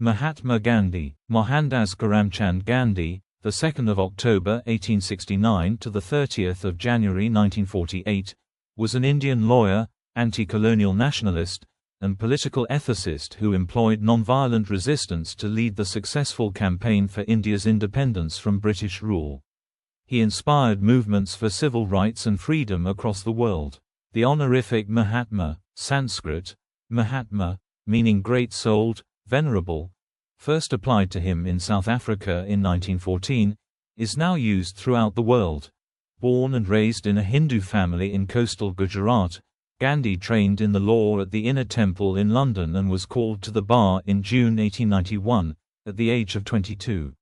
Mahatma Gandhi, Mohandas Karamchand Gandhi, the 2nd of October 1869 to the 30th of January 1948, was an Indian lawyer, anti-colonial nationalist, and political ethicist who employed nonviolent resistance to lead the successful campaign for India's independence from British rule. He inspired movements for civil rights and freedom across the world. The honorific Mahatma, Sanskrit, Mahatma, meaning great-souled, venerable, first applied to him in South Africa in 1914, is now used throughout the world. Born and raised in a Hindu family in coastal Gujarat, Gandhi trained in the law at the Inner Temple in London and was called to the bar in June 1891, at the age of 22.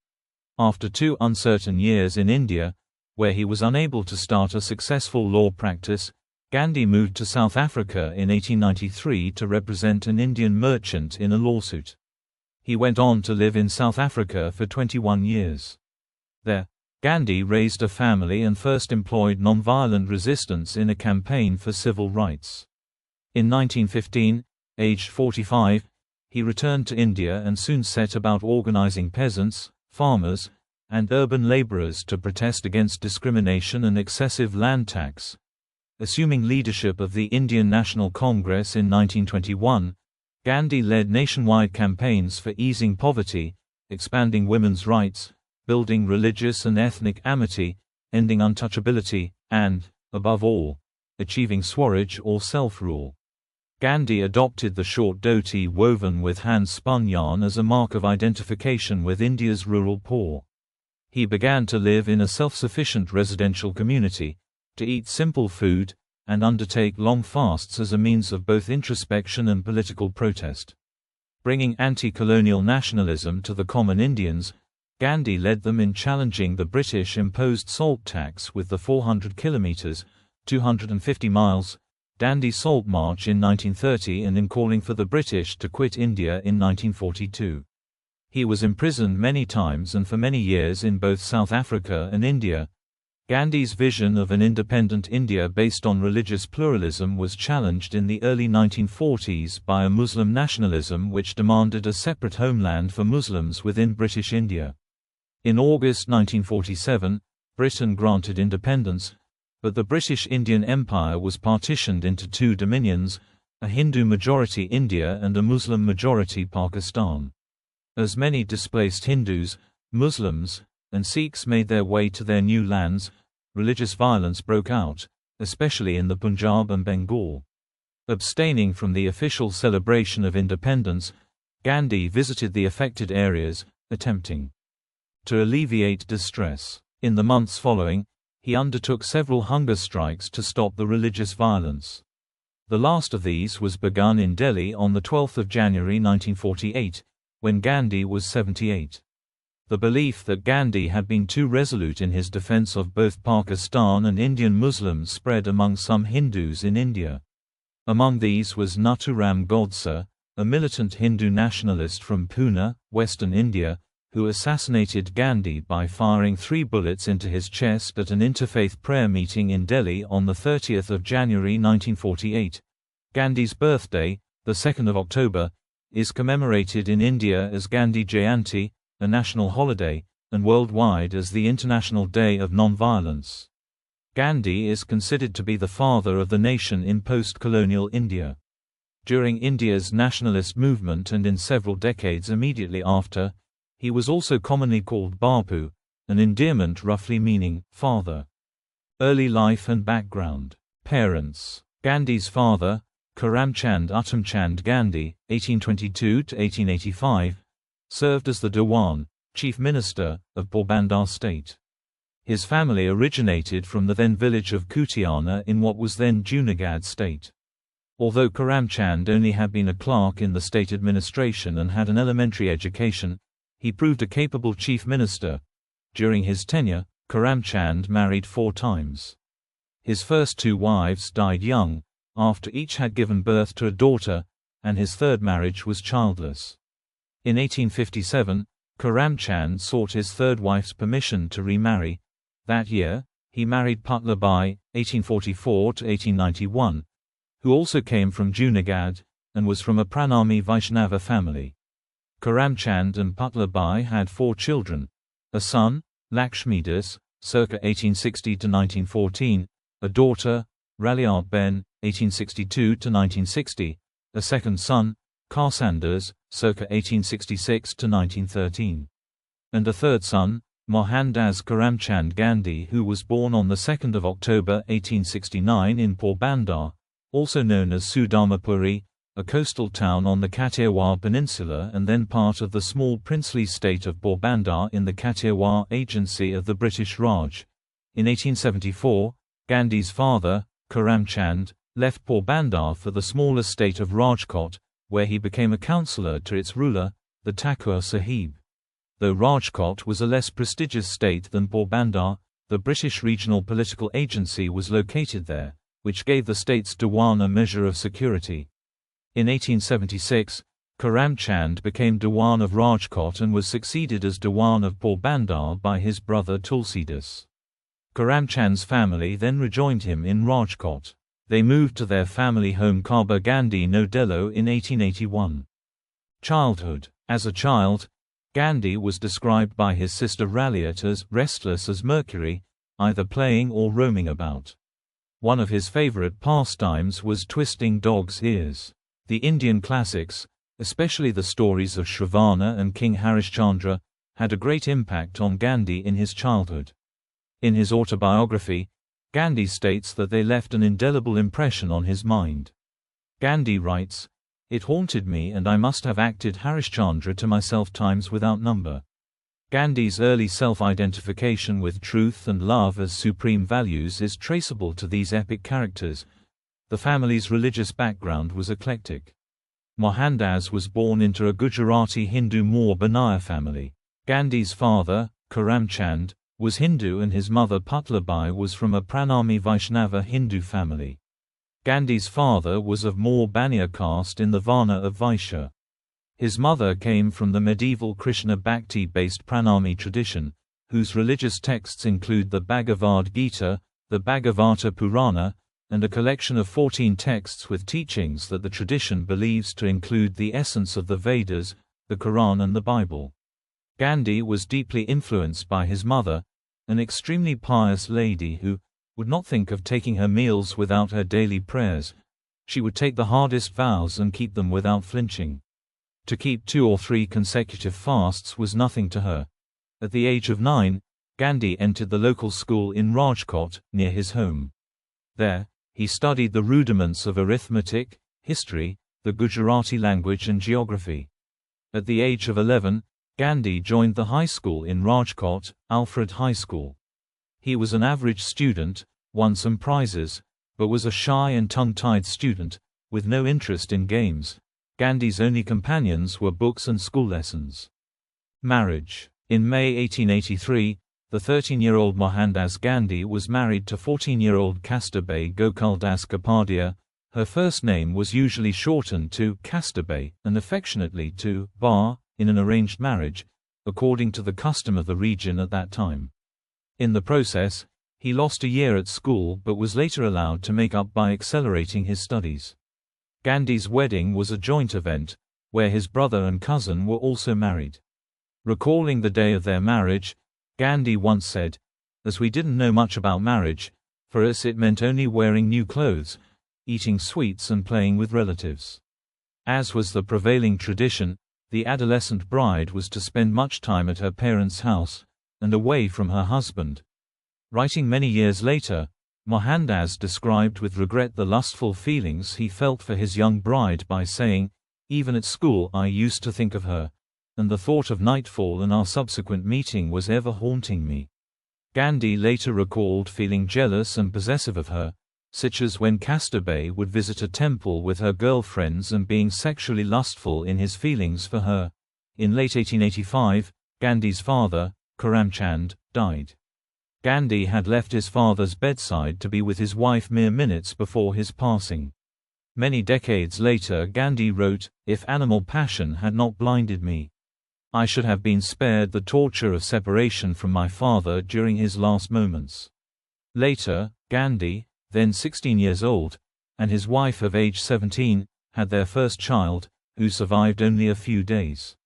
After 2 uncertain years in India, where he was unable to start a successful law practice, Gandhi moved to South Africa in 1893 to represent an Indian merchant in a lawsuit. He went on to live in South Africa for 21 years. There, Gandhi raised a family and first employed nonviolent resistance in a campaign for civil rights. In 1915, aged 45, he returned to India and soon set about organizing peasants, farmers, and urban laborers to protest against discrimination and excessive land tax. Assuming leadership of the Indian National Congress in 1921, Gandhi led nationwide campaigns for easing poverty, expanding women's rights, building religious and ethnic amity, ending untouchability, and, above all, achieving Swaraj or self-rule. Gandhi adopted the short dhoti woven with hand-spun yarn as a mark of identification with India's rural poor. He began to live in a self-sufficient residential community, to eat simple food, and undertake long fasts as a means of both introspection and political protest. Bringing anti-colonial nationalism to the common Indians, Gandhi led them in challenging the British-imposed salt tax with the 400 kilometers (250 miles) Dandi Salt March in 1930 and in calling for the British to quit India in 1942. He was imprisoned many times and for many years in both South Africa and India. Gandhi's vision of an independent India based on religious pluralism was challenged in the early 1940s by a Muslim nationalism which demanded a separate homeland for Muslims within British India. In August 1947, Britain granted independence, but the British Indian Empire was partitioned into 2 dominions, a Hindu-majority India and a Muslim-majority Pakistan. As many displaced Hindus, Muslims, and Sikhs made their way to their new lands, religious violence broke out, especially in the Punjab and Bengal. Abstaining from the official celebration of independence, Gandhi visited the affected areas, attempting to alleviate distress. In the months following, he undertook several hunger strikes to stop the religious violence. The last of these was begun in Delhi on the 12th of January 1948, when Gandhi was 78. The belief that Gandhi had been too resolute in his defense of both Pakistan and Indian Muslims spread among some Hindus in India. Among these was Nathuram Godse, a militant Hindu nationalist from Pune, Western India, who assassinated Gandhi by firing 3 bullets into his chest at an interfaith prayer meeting in Delhi on the 30th of January 1948. Gandhi's birthday, the 2nd of October, is commemorated in India as Gandhi Jayanti, a national holiday, and worldwide as the International Day of Nonviolence. Gandhi is considered to be the father of the nation in post-colonial India. During India's nationalist movement and in several decades immediately after, he was also commonly called Bapu, an endearment roughly meaning father. Early life and background. Parents. Gandhi's father, Karamchand Uttamchand Gandhi, 1822–1885, served as the Dewan, chief minister, of Porbandar state. His family originated from the then village of Kutiana in what was then Junagadh state. Although Karamchand only had been a clerk in the state administration and had an elementary education, he proved a capable chief minister. During his tenure, Karamchand married 4 times. His first 2 wives died young, after each had given birth to a daughter, and his third marriage was childless. In 1857, Karamchand sought his third wife's permission to remarry. That year, he married Putlabai, 1844–1891, who also came from Junagadh, and was from a Pranami Vaishnava family. Karamchand and Putlabai had 4 children: a son, Lakshmidas, circa 1860 to 1914, a daughter, Raliat Ben, 1862 to 1960, a second son, Karsandas, circa 1866 to 1913, and a third son, Mohandas Karamchand Gandhi, who was born on 2 October 1869 in Porbandar, also known as Sudharmapuri, a coastal town on the Kathiawar Peninsula and then part of the small princely state of Porbandar in the Kathiawar Agency of the British Raj. In 1874, Gandhi's father, Karamchand, left Porbandar for the smaller state of Rajkot, where he became a councillor to its ruler, the Thakur Sahib. Though Rajkot was a less prestigious state than Porbandar, the British regional political agency was located there, which gave the state's Diwan a measure of security. In 1876, Karamchand became Diwan of Rajkot and was succeeded as Diwan of Porbandar by his brother Tulsidas. Karamchand's family then rejoined him in Rajkot. They moved to their family home Kaba Gandhi Nodello in 1881. Childhood. As a child, Gandhi was described by his sister Raliat as restless as Mercury, either playing or roaming about. One of his favorite pastimes was twisting dogs' ears. The Indian classics, especially the stories of Shravana and King Harishchandra, had a great impact on Gandhi in his childhood. In his autobiography, Gandhi states that they left an indelible impression on his mind. Gandhi writes, "It haunted me and I must have acted Harishchandra to myself times without number." Gandhi's early self-identification with truth and love as supreme values is traceable to these epic characters. The family's religious background was eclectic. Mohandas was born into a Gujarati Hindu Moor Banaya family. Gandhi's father, Karamchand, was Hindu and his mother Putlabai was from a Pranami Vaishnava Hindu family. Gandhi's father was of Moor Baniya caste in the Varna of Vaishya. His mother came from the medieval Krishna Bhakti-based Pranami tradition, whose religious texts include the Bhagavad Gita, the Bhagavata Purana, and a collection of 14 texts with teachings that the tradition believes to include the essence of the Vedas, the Quran and the Bible. Gandhi was deeply influenced by his mother, an extremely pious lady who would not think of taking her meals without her daily prayers. She would take the hardest vows and keep them without flinching. To keep 2 or 3 consecutive fasts was nothing to her. At the age of 9, Gandhi entered the local school in Rajkot, near his home. There, he studied the rudiments of arithmetic, history, the Gujarati language and geography. At the age of 11, Gandhi joined the high school in Rajkot, Alfred High School. He was an average student, won some prizes, but was a shy and tongue-tied student, with no interest in games. Gandhi's only companions were books and school lessons. Marriage. In May 1883, the 13-year-old Mohandas Gandhi was married to 14-year-old Kasturbhai Gokuldas Kapadia. Her first name was usually shortened to Kasturbhai, and affectionately to Ba, in an arranged marriage, according to the custom of the region at that time. In the process, he lost a year at school but was later allowed to make up by accelerating his studies. Gandhi's wedding was a joint event, where his brother and cousin were also married. Recalling the day of their marriage, Gandhi once said, "As we didn't know much about marriage, for us it meant only wearing new clothes, eating sweets and playing with relatives." As was the prevailing tradition, the adolescent bride was to spend much time at her parents' house, and away from her husband. Writing many years later, Mohandas described with regret the lustful feelings he felt for his young bride by saying, "Even at school I used to think of her, and the thought of nightfall and our subsequent meeting was ever haunting me." Gandhi later recalled feeling jealous and possessive of her, such as when Kasturbhai would visit a temple with her girlfriends and being sexually lustful in his feelings for her. In late 1885, Gandhi's father, Karamchand, died. Gandhi had left his father's bedside to be with his wife mere minutes before his passing. Many decades later Gandhi wrote, "If animal passion had not blinded me, I should have been spared the torture of separation from my father during his last moments." Later, Gandhi, then 16 years old, and his wife of age 17, had their first child, who survived only a few days.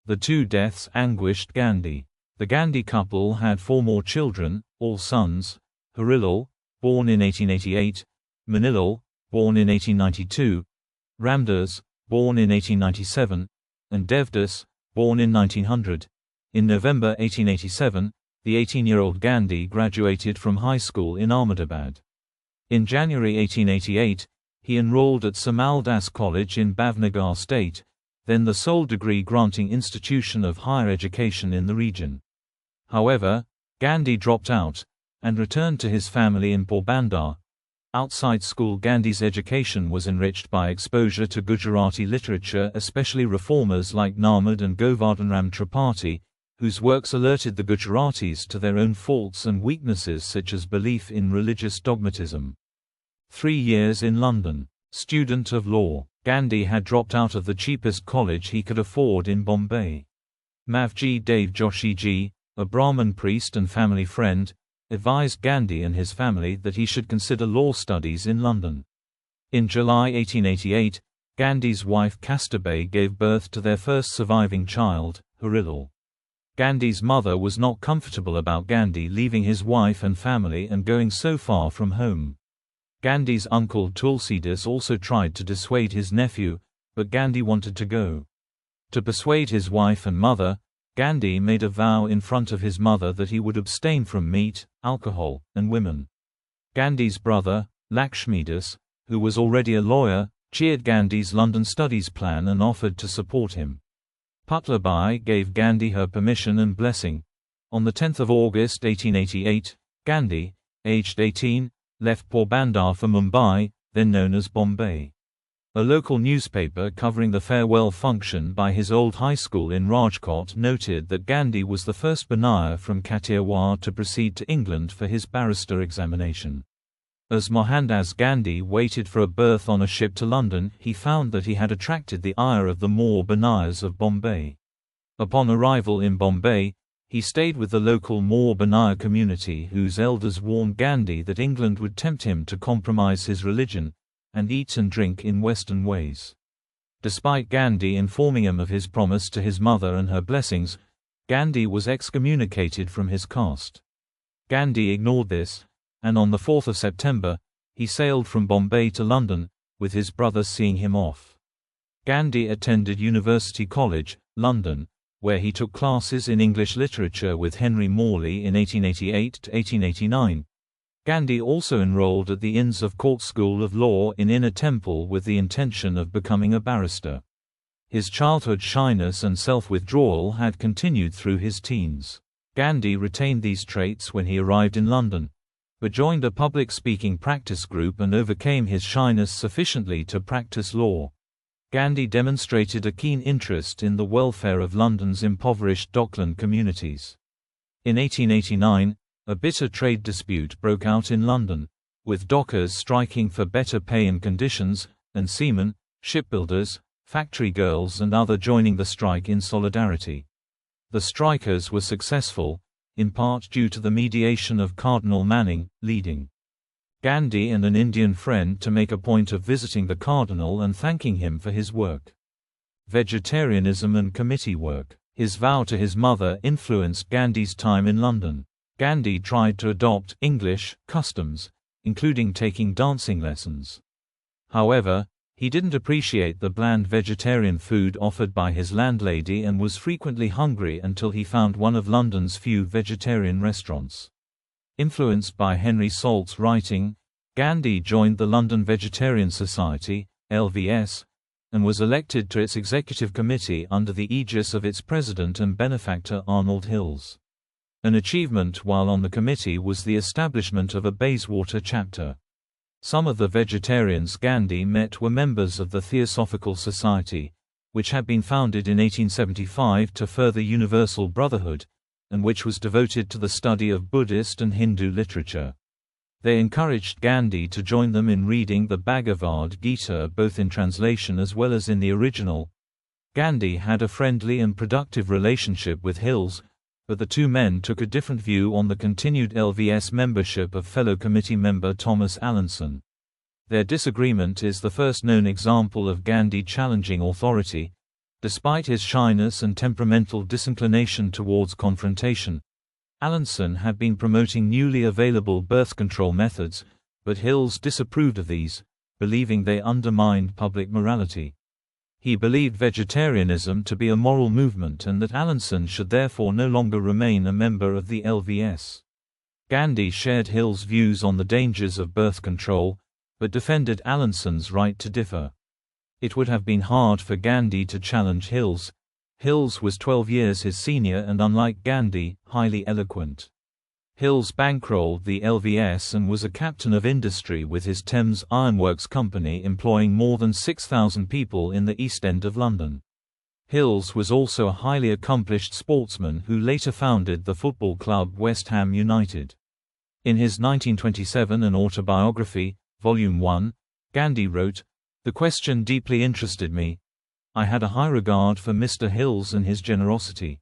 The two deaths anguished Gandhi. The Gandhi couple had 4 more children, all sons: Harilal, born in 1888, Manilal, born in 1892, Ramdas, born in 1897, and Devdas, born in 1900. In November 1887, the 18-year-old Gandhi graduated from high school in Ahmedabad. In January 1888, he enrolled at Samal Das College in Bhavnagar state, then the sole degree-granting institution of higher education in the region. However, Gandhi dropped out, and returned to his family in Porbandar. Outside school, Gandhi's education was enriched by exposure to Gujarati literature, especially reformers like Narmad and Govardhanram Tripathi, whose works alerted the Gujaratis to their own faults and weaknesses such as belief in religious dogmatism. 3 years in London. Student of law, Gandhi had dropped out of the cheapest college he could afford in Bombay. Mavji Dev Joshiji, a Brahmin priest and family friend, advised Gandhi and his family that he should consider law studies in London. In July 1888, Gandhi's wife Kastabai gave birth to their first surviving child, Harilal. Gandhi's mother was not comfortable about Gandhi leaving his wife and family and going so far from home. Gandhi's uncle Tulsidas also tried to dissuade his nephew, but Gandhi wanted to go. To persuade his wife and mother, Gandhi made a vow in front of his mother that he would abstain from meat, alcohol, and women. Gandhi's brother, Lakshmidas, who was already a lawyer, cheered Gandhi's London studies plan and offered to support him. Putlabai gave Gandhi her permission and blessing. On 10 August 1888, Gandhi, aged 18, left Porbandar for Mumbai, then known as Bombay. A local newspaper covering the farewell function by his old high school in Rajkot noted that Gandhi was the first Banaya from Kathiawar to proceed to England for his barrister examination. As Mohandas Gandhi waited for a berth on a ship to London, he found that he had attracted the ire of the Moor Banayas of Bombay. Upon arrival in Bombay, he stayed with the local Moor Banaya community, whose elders warned Gandhi that England would tempt him to compromise his religion and eat and drink in Western ways. Despite Gandhi informing him of his promise to his mother and her blessings, Gandhi was excommunicated from his caste. Gandhi ignored this, and on 4 September, he sailed from Bombay to London, with his brother seeing him off. Gandhi attended University College, London, where he took classes in English literature with Henry Morley in 1888 to 1889. Gandhi also enrolled at the Inns of Court School of Law in Inner Temple with the intention of becoming a barrister. His childhood shyness and self-withdrawal had continued through his teens. Gandhi retained these traits when he arrived in London, but joined a public speaking practice group and overcame his shyness sufficiently to practice law. Gandhi demonstrated a keen interest in the welfare of London's impoverished dockland communities. In 1889, a bitter trade dispute broke out in London, with dockers striking for better pay and conditions, and seamen, shipbuilders, factory girls and others joining the strike in solidarity. The strikers were successful, in part due to the mediation of Cardinal Manning, leading Gandhi and an Indian friend to make a point of visiting the Cardinal and thanking him for his work. Vegetarianism and committee work. His vow to his mother influenced Gandhi's time in London. Gandhi tried to adopt English customs, including taking dancing lessons. However, he didn't appreciate the bland vegetarian food offered by his landlady and was frequently hungry until he found one of London's few vegetarian restaurants. Influenced by Henry Salt's writing, Gandhi joined the London Vegetarian Society, LVS, and was elected to its executive committee under the aegis of its president and benefactor Arnold Hills. An achievement while on the committee was the establishment of a Bayswater chapter. Some of the vegetarians Gandhi met were members of the Theosophical Society, which had been founded in 1875 to further universal brotherhood, and which was devoted to the study of Buddhist and Hindu literature. They encouraged Gandhi to join them in reading the Bhagavad Gita both in translation as well as in the original. Gandhi had a friendly and productive relationship with Hills, but the two men took a different view on the continued LVS membership of fellow committee member Thomas Allinson. Their disagreement is the first known example of Gandhi challenging authority, Despite his shyness and temperamental disinclination towards confrontation, Allinson had been promoting newly available birth control methods, but Hills disapproved of these, believing they undermined public morality. He believed vegetarianism to be a moral movement and that Allinson should therefore no longer remain a member of the LVS. Gandhi shared Hills' views on the dangers of birth control, but defended Allinson's right to differ. It would have been hard for Gandhi to challenge Hills. Hills was 12 years his senior and, unlike Gandhi, highly eloquent. Hills bankrolled the LVS and was a captain of industry with his Thames Ironworks Company employing more than 6,000 people in the East End of London. Hills was also a highly accomplished sportsman who later founded the football club West Ham United. In his 1927 An Autobiography, Volume 1, Gandhi wrote, "The question deeply interested me. I had a high regard for Mr. Hills and his generosity.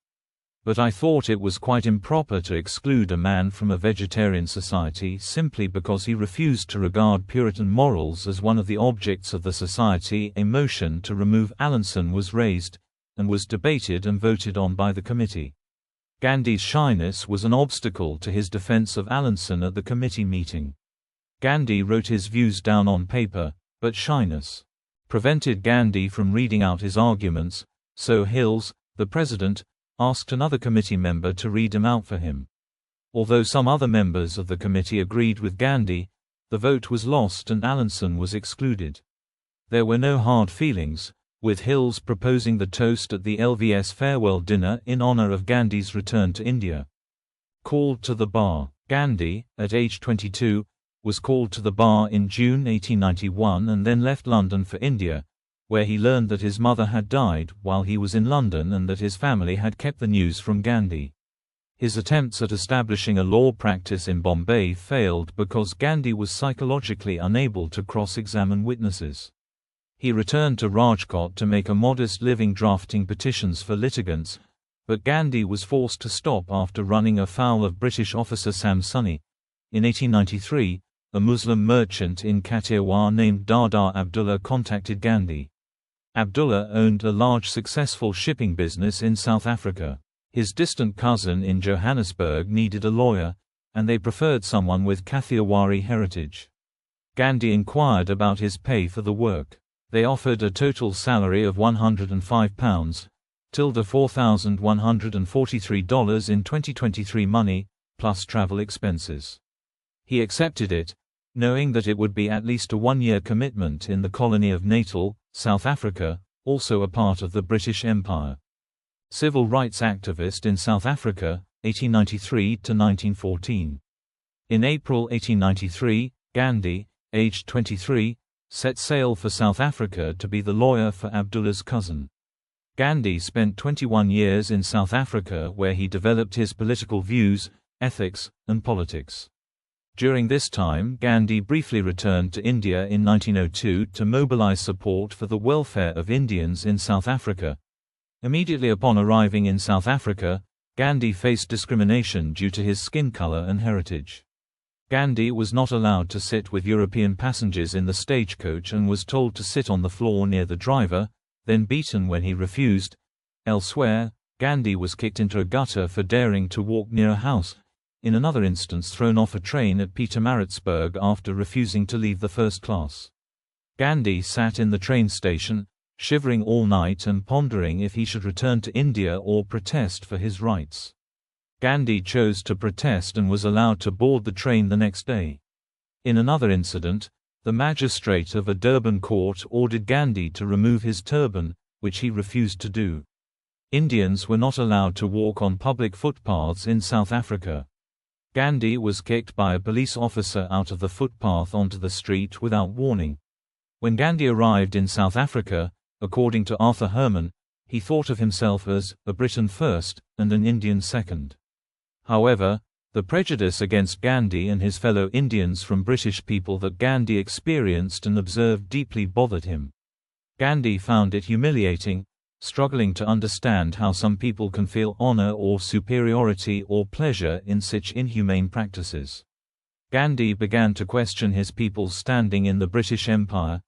But I thought it was quite improper to exclude a man from a vegetarian society simply because he refused to regard Puritan morals as one of the objects of the society." A motion to remove Allinson was raised, and was debated and voted on by the committee. Gandhi's shyness was an obstacle to his defense of Allinson at the committee meeting. Gandhi wrote his views down on paper, but shyness prevented Gandhi from reading out his arguments, so Hills, the president, asked another committee member to read them out for him. Although some other members of the committee agreed with Gandhi, the vote was lost and Allinson was excluded. There were no hard feelings, with Hills proposing the toast at the LVS farewell dinner in honor of Gandhi's return to India. Called to the bar. Gandhi, at age 22, was called to the bar in June 1891 and then left London for India, where he learned that his mother had died while he was in London and that his family had kept the news from Gandhi. His attempts at establishing a law practice in Bombay failed because Gandhi was psychologically unable to cross-examine witnesses. He returned to Rajkot to make a modest living drafting petitions for litigants, but Gandhi was forced to stop after running afoul of British officer Sam Sunny. In 1893, a Muslim merchant in Kathiawar named Dada Abdullah contacted Gandhi. Abdullah owned a large successful shipping business in South Africa. His distant cousin in Johannesburg needed a lawyer, and they preferred someone with Kathiawari heritage. Gandhi inquired about his pay for the work. They offered a total salary of £105, $4,143 in 2023 money, plus travel expenses. He accepted it, knowing that it would be at least a one-year commitment in the colony of Natal, South Africa, also a part of the British Empire. Civil rights activist in South Africa, 1893 to 1914. In April 1893, Gandhi, aged 23, set sail for South Africa to be the lawyer for Abdullah's cousin. Gandhi spent 21 years in South Africa where he developed his political views, ethics, and politics. During this time, Gandhi briefly returned to India in 1902 to mobilize support for the welfare of Indians in South Africa. Immediately upon arriving in South Africa, Gandhi faced discrimination due to his skin color and heritage. Gandhi was not allowed to sit with European passengers in the stagecoach and was told to sit on the floor near the driver, then beaten when he refused. Elsewhere, Gandhi was kicked into a gutter for daring to walk near a house. In another instance, thrown off a train at Pietermaritzburg after refusing to leave the first class. Gandhi sat in the train station, shivering all night and pondering if he should return to India or protest for his rights. Gandhi chose to protest and was allowed to board the train the next day. In another incident, the magistrate of a Durban court ordered Gandhi to remove his turban, which he refused to do. Indians were not allowed to walk on public footpaths in South Africa. Gandhi was kicked by a police officer out of the footpath onto the street without warning. When Gandhi arrived in South Africa, according to Arthur Herman, he thought of himself as a Briton first and an Indian second. However, the prejudice against Gandhi and his fellow Indians from British people that Gandhi experienced and observed deeply bothered him. Gandhi found it humiliating, struggling to understand how some people can feel honor or superiority or pleasure in such inhumane practices. Gandhi began to question his people's standing in the British Empire.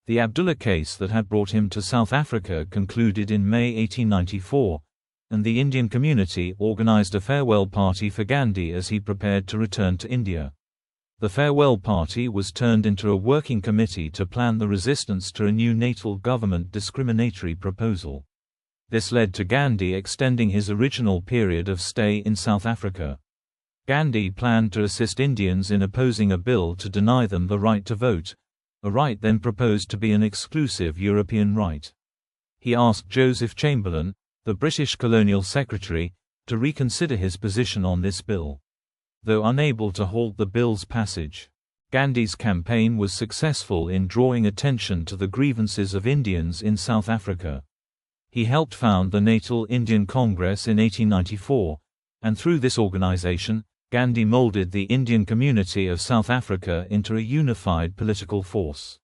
The Abdullah case that had brought him to South Africa concluded in May 1894, and the Indian community organized a farewell party for Gandhi as he prepared to return to India. The farewell party was turned into a working committee to plan the resistance to a new natal government discriminatory proposal. This led to Gandhi extending his original period of stay in South Africa. Gandhi planned to assist Indians in opposing a bill to deny them the right to vote, a right then proposed to be an exclusive European right. He asked Joseph Chamberlain, the British colonial secretary, to reconsider his position on this bill. Though unable to halt the bill's passage, Gandhi's campaign was successful in drawing attention to the grievances of Indians in South Africa. He helped found the Natal Indian Congress in 1894, and through this organization, Gandhi molded the Indian community of South Africa into a unified political force.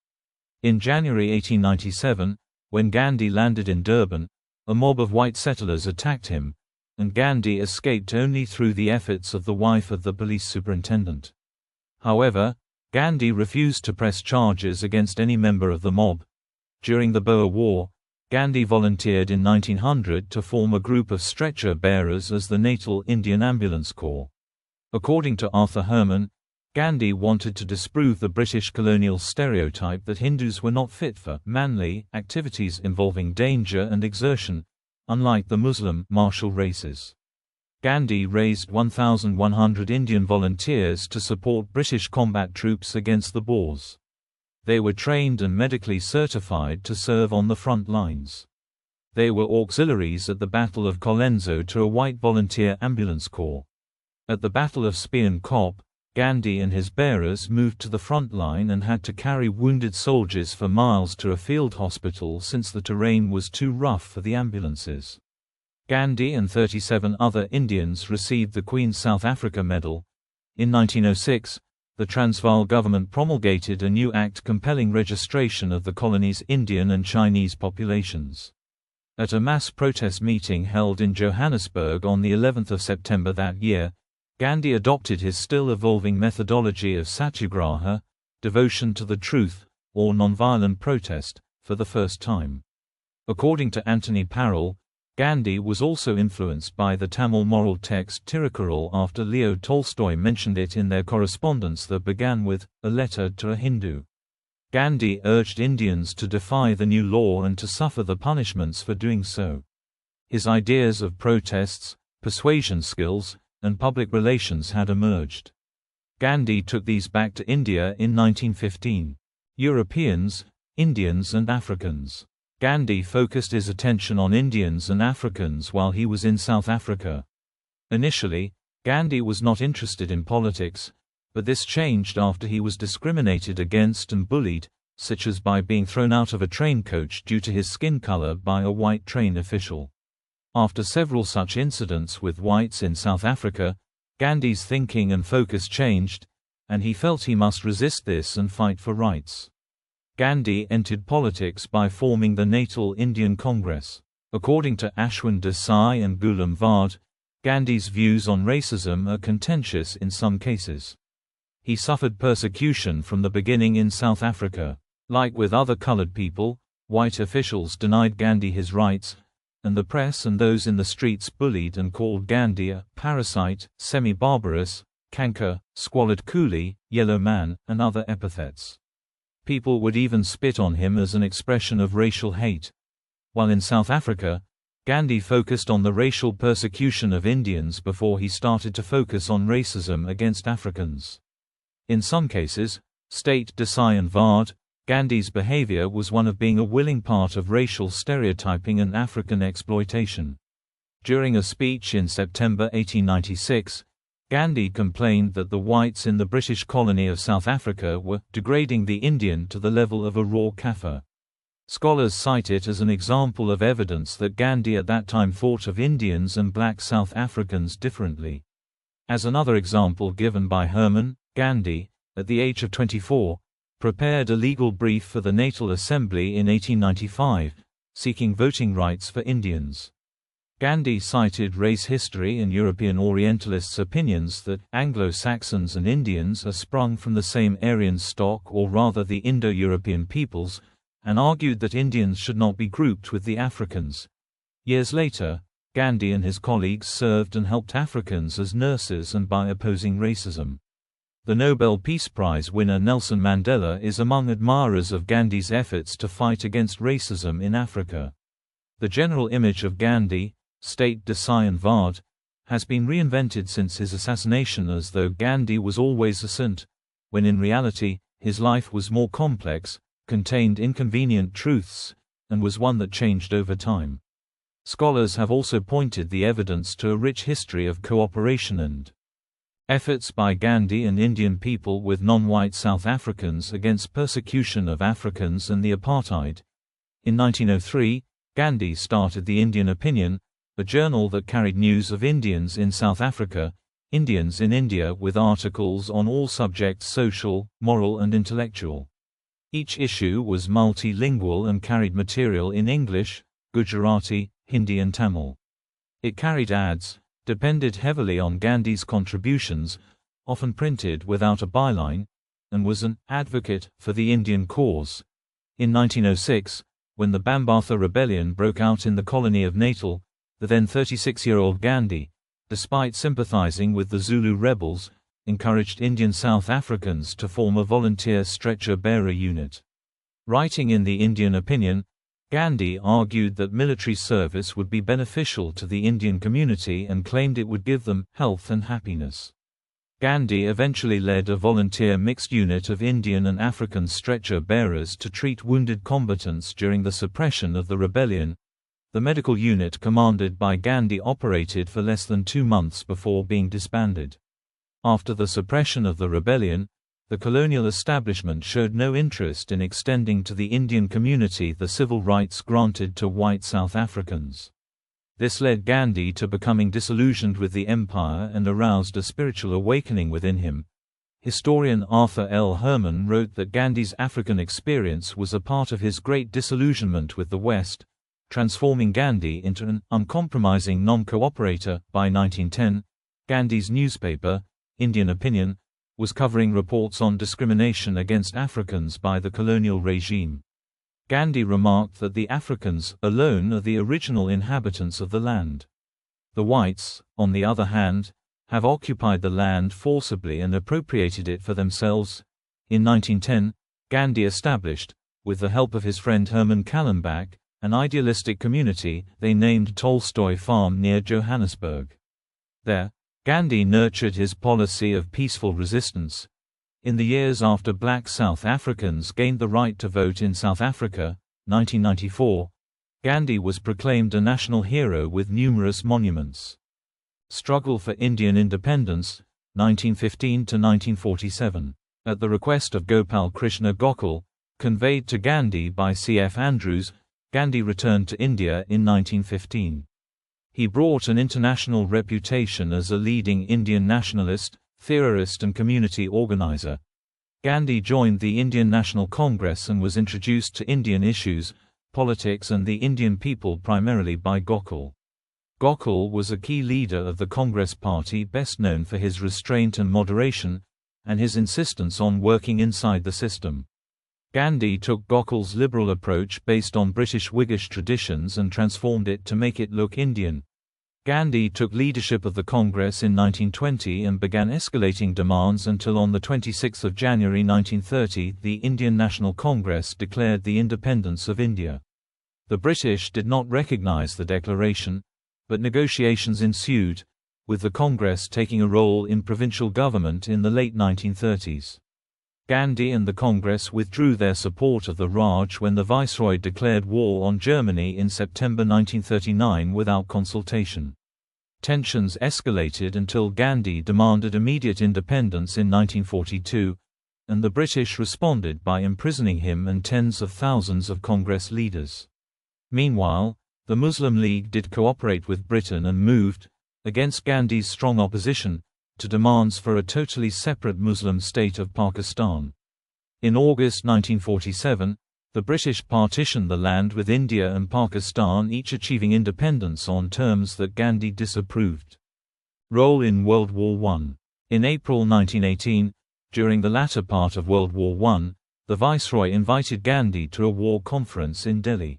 In January 1897, when Gandhi landed in Durban, a mob of white settlers attacked him, and Gandhi escaped only through the efforts of the wife of the police superintendent. However, Gandhi refused to press charges against any member of the mob. During the Boer War, Gandhi volunteered in 1900 to form a group of stretcher bearers as the Natal Indian Ambulance Corps. According to Arthur Herman, Gandhi wanted to disprove the British colonial stereotype that Hindus were not fit for manly activities involving danger and exertion, unlike the Muslim martial races. Gandhi raised 1,100 Indian volunteers to support British combat troops against the Boers. They were trained and medically certified to serve on the front lines. They were auxiliaries at the Battle of Colenso to a white volunteer ambulance corps. At the Battle of Spion Kop, Gandhi and his bearers moved to the front line and had to carry wounded soldiers for miles to a field hospital since the terrain was too rough for the ambulances. Gandhi and 37 other Indians received the Queen's South Africa Medal. In 1906, the Transvaal government promulgated a new act compelling registration of the colony's Indian and Chinese populations. At a mass protest meeting held in Johannesburg on the 11th of September that year, Gandhi adopted his still-evolving methodology of Satyagraha, devotion to the truth, or nonviolent protest, for the first time. According to Anthony Parel, Gandhi was also influenced by the Tamil moral text Tirukkural after Leo Tolstoy mentioned it in their correspondence that began with, "A letter to a Hindu." Gandhi urged Indians to defy the new law and to suffer the punishments for doing so. His ideas of protests, persuasion skills, and public relations had emerged. Gandhi took these back to India in 1915. Europeans, Indians and Africans. Gandhi focused his attention on Indians and Africans while he was in South Africa. Initially, Gandhi was not interested in politics, but this changed after he was discriminated against and bullied, such as by being thrown out of a train coach due to his skin color by a white train official. After several such incidents with whites in South Africa, Gandhi's thinking and focus changed, and he felt he must resist this and fight for rights. Gandhi entered politics by forming the Natal Indian Congress. According to Ashwin Desai and Ghulam Vard, Gandhi's views on racism are contentious in some cases. He suffered persecution from the beginning in South Africa. Like with other colored people, white officials denied Gandhi his rights, and the press and those in the streets bullied and called Gandhi a parasite, semi-barbarous, canker, squalid coolie, yellow man, and other epithets. People would even spit on him as an expression of racial hate. While in South Africa, Gandhi focused on the racial persecution of Indians before he started to focus on racism against Africans. In some cases, state Desai and Vard, Gandhi's behavior was one of being a willing part of racial stereotyping and African exploitation. During a speech in September 1896, Gandhi complained that the whites in the British colony of South Africa were degrading the Indian to the level of a raw Kaffir. Scholars cite it as an example of evidence that Gandhi at that time thought of Indians and black South Africans differently. As another example given by Herman, Gandhi, at the age of 24, prepared a legal brief for the Natal Assembly in 1895, seeking voting rights for Indians. Gandhi cited race history and European Orientalists' opinions that Anglo-Saxons and Indians are sprung from the same Aryan stock, or rather the Indo-European peoples, and argued that Indians should not be grouped with the Africans. Years later, Gandhi and his colleagues served and helped Africans as nurses and by opposing racism. The Nobel Peace Prize winner Nelson Mandela is among admirers of Gandhi's efforts to fight against racism in Africa. The general image of Gandhi, state Dasai Vard, has been reinvented since his assassination as though Gandhi was always a saint, when in reality, his life was more complex, contained inconvenient truths, and was one that changed over time. Scholars have also pointed the evidence to a rich history of cooperation and efforts by Gandhi and Indian people with non-white South Africans against persecution of Africans and the apartheid. In 1903, Gandhi started the Indian Opinion, a journal that carried news of Indians in South Africa, Indians in India, with articles on all subjects social, moral and intellectual. Each issue was multilingual and carried material in English, Gujarati, Hindi and Tamil. It carried ads, depended heavily on Gandhi's contributions, often printed without a byline, and was an advocate for the Indian cause. In 1906, when the Bambatha Rebellion broke out in the colony of Natal, the then 36-year-old Gandhi, despite sympathizing with the Zulu rebels, encouraged Indian South Africans to form a volunteer stretcher-bearer unit. Writing in the Indian Opinion, Gandhi argued that military service would be beneficial to the Indian community and claimed it would give them health and happiness. Gandhi eventually led a volunteer mixed unit of Indian and African stretcher-bearers to treat wounded combatants during the suppression of the rebellion. The medical unit commanded by Gandhi operated for less than 2 months before being disbanded. After the suppression of the rebellion, the colonial establishment showed no interest in extending to the Indian community the civil rights granted to white South Africans. This led Gandhi to becoming disillusioned with the empire and aroused a spiritual awakening within him. Historian Arthur L. Herman wrote that Gandhi's African experience was a part of his great disillusionment with the West, transforming Gandhi into an uncompromising non-cooperator. By 1910, Gandhi's newspaper, Indian Opinion, was covering reports on discrimination against Africans by the colonial regime. Gandhi remarked that the Africans alone are the original inhabitants of the land. The whites, on the other hand, have occupied the land forcibly and appropriated it for themselves. In 1910, Gandhi established, with the help of his friend Herman Kallenbach, an idealistic community they named Tolstoy Farm near Johannesburg. There, Gandhi nurtured his policy of peaceful resistance. In the years after black South Africans gained the right to vote in South Africa, 1994, Gandhi was proclaimed a national hero with numerous monuments. Struggle for Indian independence, 1915 to 1947. At the request of Gopal Krishna Gokhale, conveyed to Gandhi by C.F. Andrews, Gandhi returned to India in 1915. He brought an international reputation as a leading Indian nationalist, theorist and community organizer. Gandhi joined the Indian National Congress and was introduced to Indian issues, politics and the Indian people primarily by Gokhale. Gokhale was a key leader of the Congress Party, best known for his restraint and moderation, and his insistence on working inside the system. Gandhi took Gokhale's liberal approach based on British Whiggish traditions and transformed it to make it look Indian. Gandhi took leadership of the Congress in 1920 and began escalating demands until on 26 January 1930 the Indian National Congress declared the independence of India. The British did not recognize the declaration, but negotiations ensued, with the Congress taking a role in provincial government in the late 1930s. Gandhi and the Congress withdrew their support of the Raj when the Viceroy declared war on Germany in September 1939 without consultation. Tensions escalated until Gandhi demanded immediate independence in 1942, and the British responded by imprisoning him and tens of thousands of Congress leaders. Meanwhile, the Muslim League did cooperate with Britain and moved, against Gandhi's strong opposition, to demands for a totally separate Muslim state of Pakistan. In August 1947, the British partitioned the land with India and Pakistan each achieving independence on terms that Gandhi disapproved. Role in World War I. In April 1918, during the latter part of World War I, the viceroy invited Gandhi to a war conference in Delhi.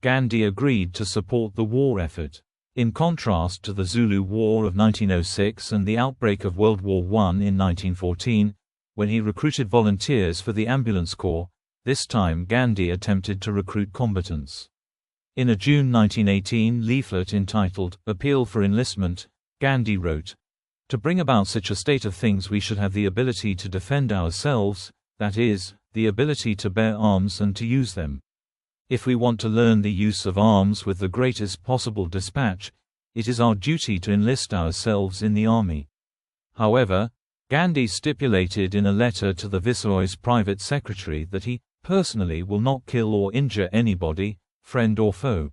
Gandhi agreed to support the war effort. In contrast to the Zulu War of 1906 and the outbreak of World War I in 1914, when he recruited volunteers for the ambulance corps, this time Gandhi attempted to recruit combatants. In a June 1918 leaflet entitled, "Appeal for Enlistment," Gandhi wrote, "To bring about such a state of things we should have the ability to defend ourselves, that is, the ability to bear arms and to use them. If we want to learn the use of arms with the greatest possible dispatch, it is our duty to enlist ourselves in the army." However, Gandhi stipulated in a letter to the Viceroy's private secretary that he, personally, will not kill or injure anybody, friend or foe.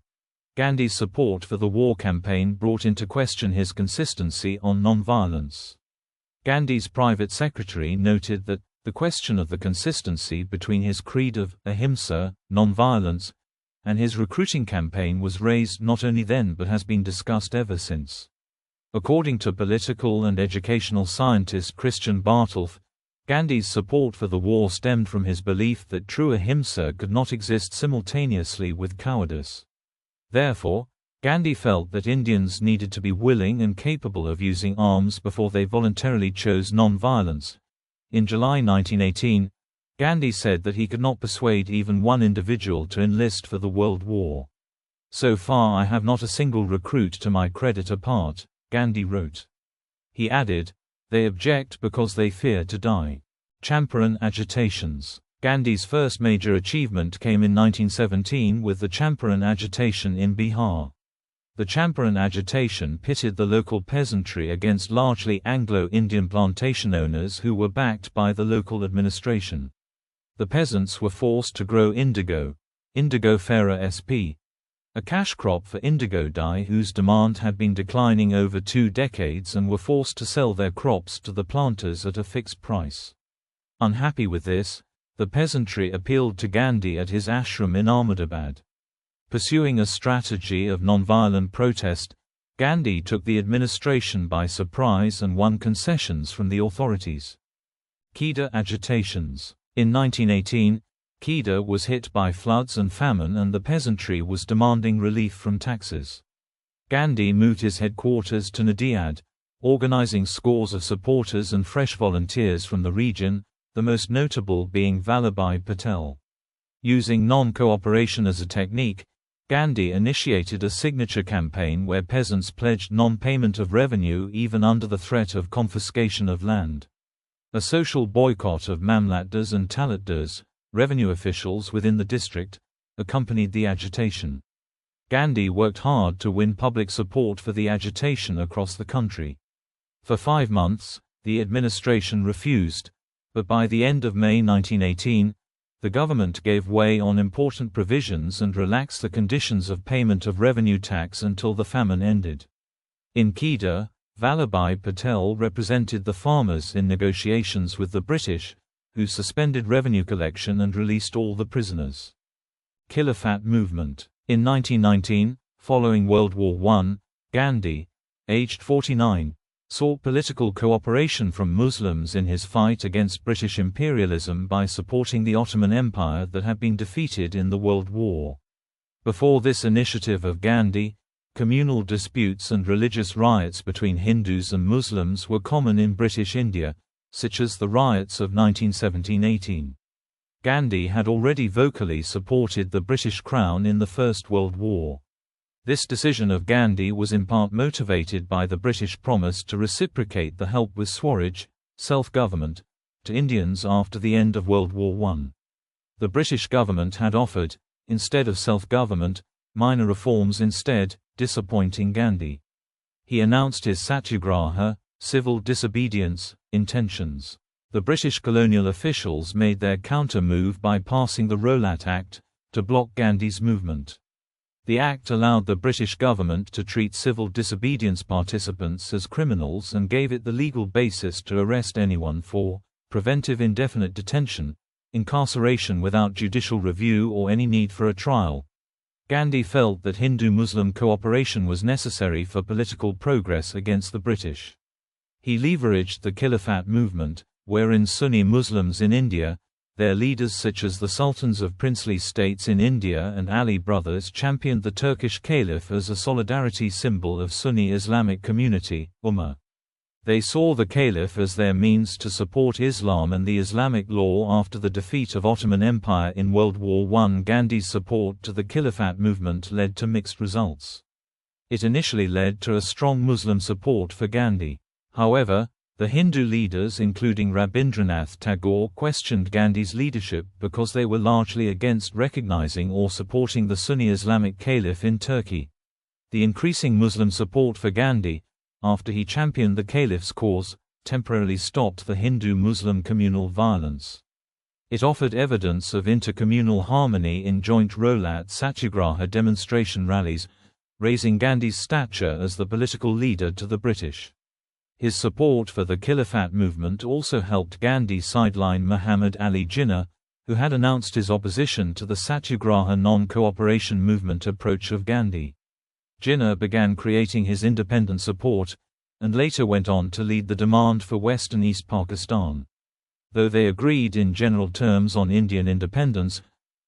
Gandhi's support for the war campaign brought into question his consistency on nonviolence. Gandhi's private secretary noted that the question of the consistency between his creed of ahimsa, nonviolence, and his recruiting campaign was raised not only then but has been discussed ever since. According to political and educational scientist Christian Bartolf, Gandhi's support for the war stemmed from his belief that true ahimsa could not exist simultaneously with cowardice. Therefore, Gandhi felt that Indians needed to be willing and capable of using arms before they voluntarily chose non-violence. In July 1918, Gandhi said that he could not persuade even one individual to enlist for the World War. "So far I have not a single recruit to my credit apart," Gandhi wrote. He added, "They object because they fear to die." Champaran agitations. Gandhi's first major achievement came in 1917 with the Champaran agitation in Bihar. The Champaran agitation pitted the local peasantry against largely Anglo-Indian plantation owners who were backed by the local administration. The peasants were forced to grow indigo, Indigofera sp., a cash crop for indigo dye whose demand had been declining over 2 decades, and were forced to sell their crops to the planters at a fixed price. Unhappy with this, the peasantry appealed to Gandhi at his ashram in Ahmedabad. Pursuing a strategy of nonviolent protest, Gandhi took the administration by surprise and won concessions from the authorities. Kheda agitations. In 1918, Kheda was hit by floods and famine, and the peasantry was demanding relief from taxes. Gandhi moved his headquarters to Nadiad, organizing scores of supporters and fresh volunteers from the region, the most notable being Vallabhbhai Patel. Using non-cooperation as a technique, Gandhi initiated a signature campaign where peasants pledged non-payment of revenue even under the threat of confiscation of land. A social boycott of mamlatdars and talukdars, revenue officials within the district, accompanied the agitation. Gandhi worked hard to win public support for the agitation across the country. For 5 months, the administration refused, but by the end of May 1918, the government gave way on important provisions and relaxed the conditions of payment of revenue tax until the famine ended. In Kheda, Vallabhbhai Patel represented the farmers in negotiations with the British, who suspended revenue collection and released all the prisoners. Khilafat movement. In 1919, following World War I, Gandhi, aged 49, sought political cooperation from Muslims in his fight against British imperialism by supporting the Ottoman Empire that had been defeated in the World War. Before this initiative of Gandhi, communal disputes and religious riots between Hindus and Muslims were common in British India, such as the riots of 1917–18. Gandhi had already vocally supported the British Crown in the First World War. This decision of Gandhi was in part motivated by the British promise to reciprocate the help with Swaraj, self-government, to Indians after the end of World War I. The British government had offered, instead of self-government, minor reforms instead, disappointing Gandhi. He announced his Satyagraha, civil disobedience, intentions. The British colonial officials made their counter-move by passing the Rowlatt Act, to block Gandhi's movement. The act allowed the British government to treat civil disobedience participants as criminals and gave it the legal basis to arrest anyone for preventive indefinite detention, incarceration without judicial review or any need for a trial. Gandhi felt that Hindu-Muslim cooperation was necessary for political progress against the British. He leveraged the Khilafat movement, wherein Sunni Muslims in India, Their leaders such as the sultans of princely states in India and Ali brothers championed the Turkish Caliph as a solidarity symbol of Sunni Islamic community, Ummah. They saw the Caliph as their means to support Islam and the Islamic law after the defeat of Ottoman Empire in World War I. Gandhi's support to the Khilafat movement led to mixed results. It initially led to a strong Muslim support for Gandhi. However, the Hindu leaders including Rabindranath Tagore questioned Gandhi's leadership because they were largely against recognizing or supporting the Sunni Islamic Caliph in Turkey. The increasing Muslim support for Gandhi, after he championed the Caliph's cause, temporarily stopped the Hindu-Muslim communal violence. It offered evidence of intercommunal harmony in joint Rolat Satyagraha demonstration rallies, raising Gandhi's stature as the political leader to the British. His support for the Khilafat movement also helped Gandhi sideline Muhammad Ali Jinnah, who had announced his opposition to the Satyagraha non-cooperation movement approach of Gandhi. Jinnah began creating his independent support, and later went on to lead the demand for West and East Pakistan. Though they agreed in general terms on Indian independence,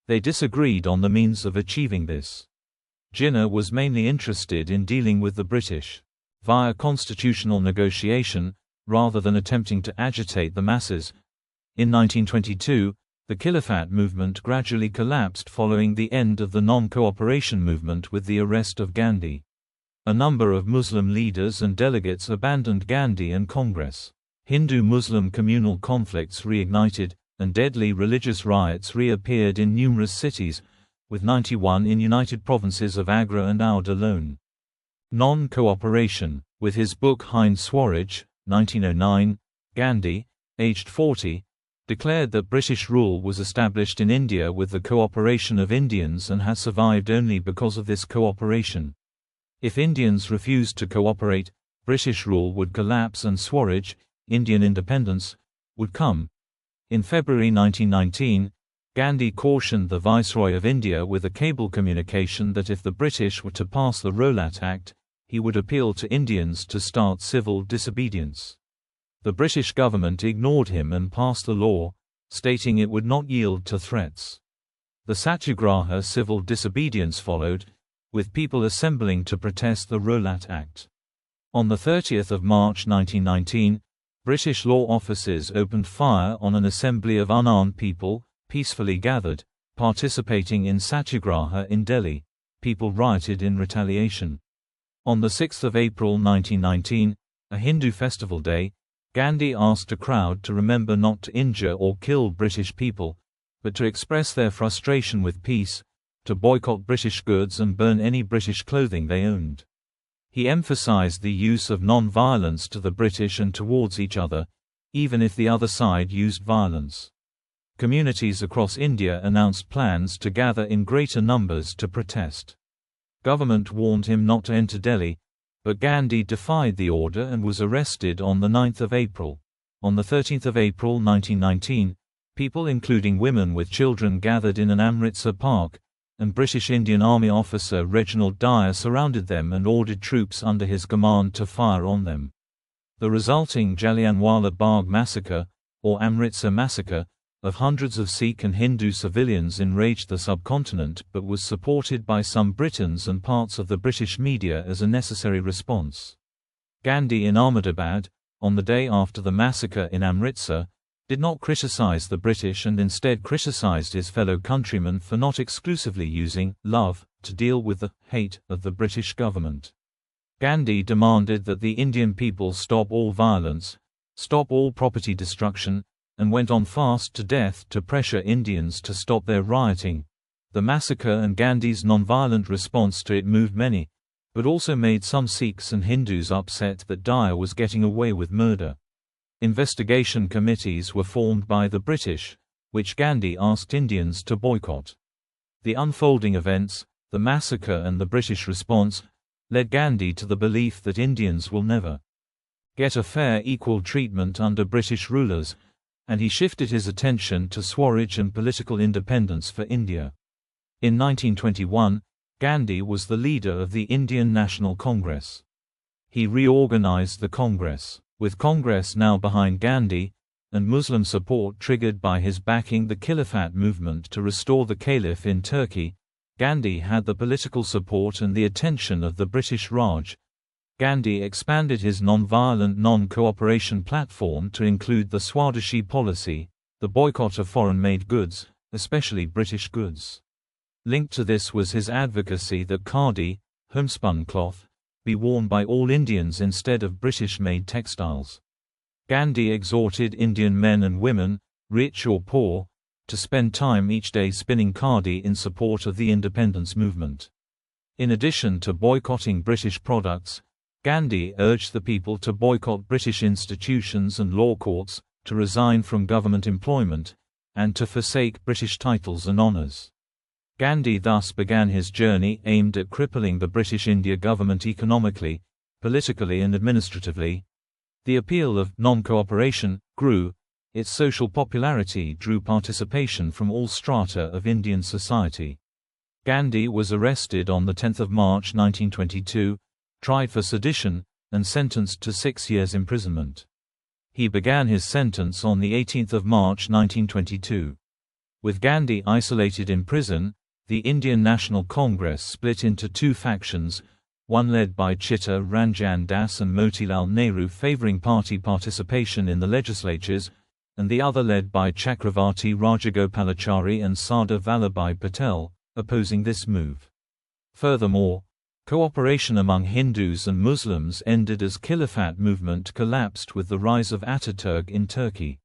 they disagreed on the means of achieving this. Jinnah was mainly interested in dealing with the British via constitutional negotiation, rather than attempting to agitate the masses. In 1922, the Khilafat movement gradually collapsed following the end of the non-cooperation movement with the arrest of Gandhi. A number of Muslim leaders and delegates abandoned Gandhi and Congress. Hindu-Muslim communal conflicts reignited, and deadly religious riots reappeared in numerous cities, with 91 in United Provinces of Agra and Oudh alone. Non-cooperation. With his book Hind Swaraj, 1909, Gandhi, aged 40, declared that British rule was established in India with the cooperation of Indians and has survived only because of this cooperation. If Indians refused to cooperate, British rule would collapse and Swaraj, Indian independence, would come. In February 1919, Gandhi cautioned the Viceroy of India with a cable communication that if the British were to pass the Rowlatt Act, he would appeal to Indians to start civil disobedience. The British government ignored him and passed the law, stating it would not yield to threats. The Satyagraha civil disobedience followed, with people assembling to protest the Rowlatt Act. On 30 March 1919, British law officers opened fire on an assembly of unarmed people, peacefully gathered, participating in Satyagraha in Delhi. People rioted in retaliation. On 6 April 1919, a Hindu festival day, Gandhi asked a crowd to remember not to injure or kill British people, but to express their frustration with peace, to boycott British goods and burn any British clothing they owned. He emphasized the use of non-violence to the British and towards each other, even if the other side used violence. Communities across India announced plans to gather in greater numbers to protest. Government warned him not to enter Delhi, but Gandhi defied the order and was arrested on 9 April. On 13 April 1919, people including women with children gathered in an Amritsar park, and British Indian Army officer Reginald Dyer surrounded them and ordered troops under his command to fire on them. The resulting Jallianwala Bagh massacre, or Amritsar massacre, of hundreds of Sikh and Hindu civilians enraged the subcontinent but was supported by some Britons and parts of the British media as a necessary response. Gandhi in Ahmedabad, on the day after the massacre in Amritsar, did not criticize the British and instead criticized his fellow countrymen for not exclusively using love to deal with the hate of the British government. Gandhi demanded that the Indian people stop all violence, stop all property destruction, and went on fast to death to pressure Indians to stop their rioting. The massacre and Gandhi's nonviolent response to it moved many, but also made some Sikhs and Hindus upset that Dyer was getting away with murder. Investigation committees were formed by the British, which Gandhi asked Indians to boycott. The unfolding events, the massacre and the British response, led Gandhi to the belief that Indians will never get a fair equal treatment under British rulers, and he shifted his attention to Swaraj and political independence for India. In 1921, Gandhi was the leader of the Indian National Congress. He reorganized the Congress. With Congress now behind Gandhi, and Muslim support triggered by his backing the Khilafat movement to restore the Caliph in Turkey, Gandhi had the political support and the attention of the British Raj. Gandhi expanded his non-violent non-cooperation platform to include the Swadeshi policy, the boycott of foreign-made goods, especially British goods. Linked to this was his advocacy that khadi, homespun cloth, be worn by all Indians instead of British-made textiles. Gandhi exhorted Indian men and women, rich or poor, to spend time each day spinning khadi in support of the independence movement. In addition to boycotting British products, Gandhi urged the people to boycott British institutions and law courts, to resign from government employment, and to forsake British titles and honours. Gandhi thus began his journey aimed at crippling the British India government economically, politically and administratively. The appeal of non-cooperation grew. Its social popularity drew participation from all strata of Indian society. Gandhi was arrested on 10 March 1922, tried for sedition, and sentenced to 6 years imprisonment. He began his sentence on 18 March 1922. With Gandhi isolated in prison, the Indian National Congress split into two factions, one led by Chitta Ranjan Das and Motilal Nehru favouring party participation in the legislatures, and the other led by Chakravarti Rajagopalachari and Sardar Vallabhbhai Patel, opposing this move. Furthermore, cooperation among Hindus and Muslims ended as Khilafat movement collapsed with the rise of Ataturk in Turkey.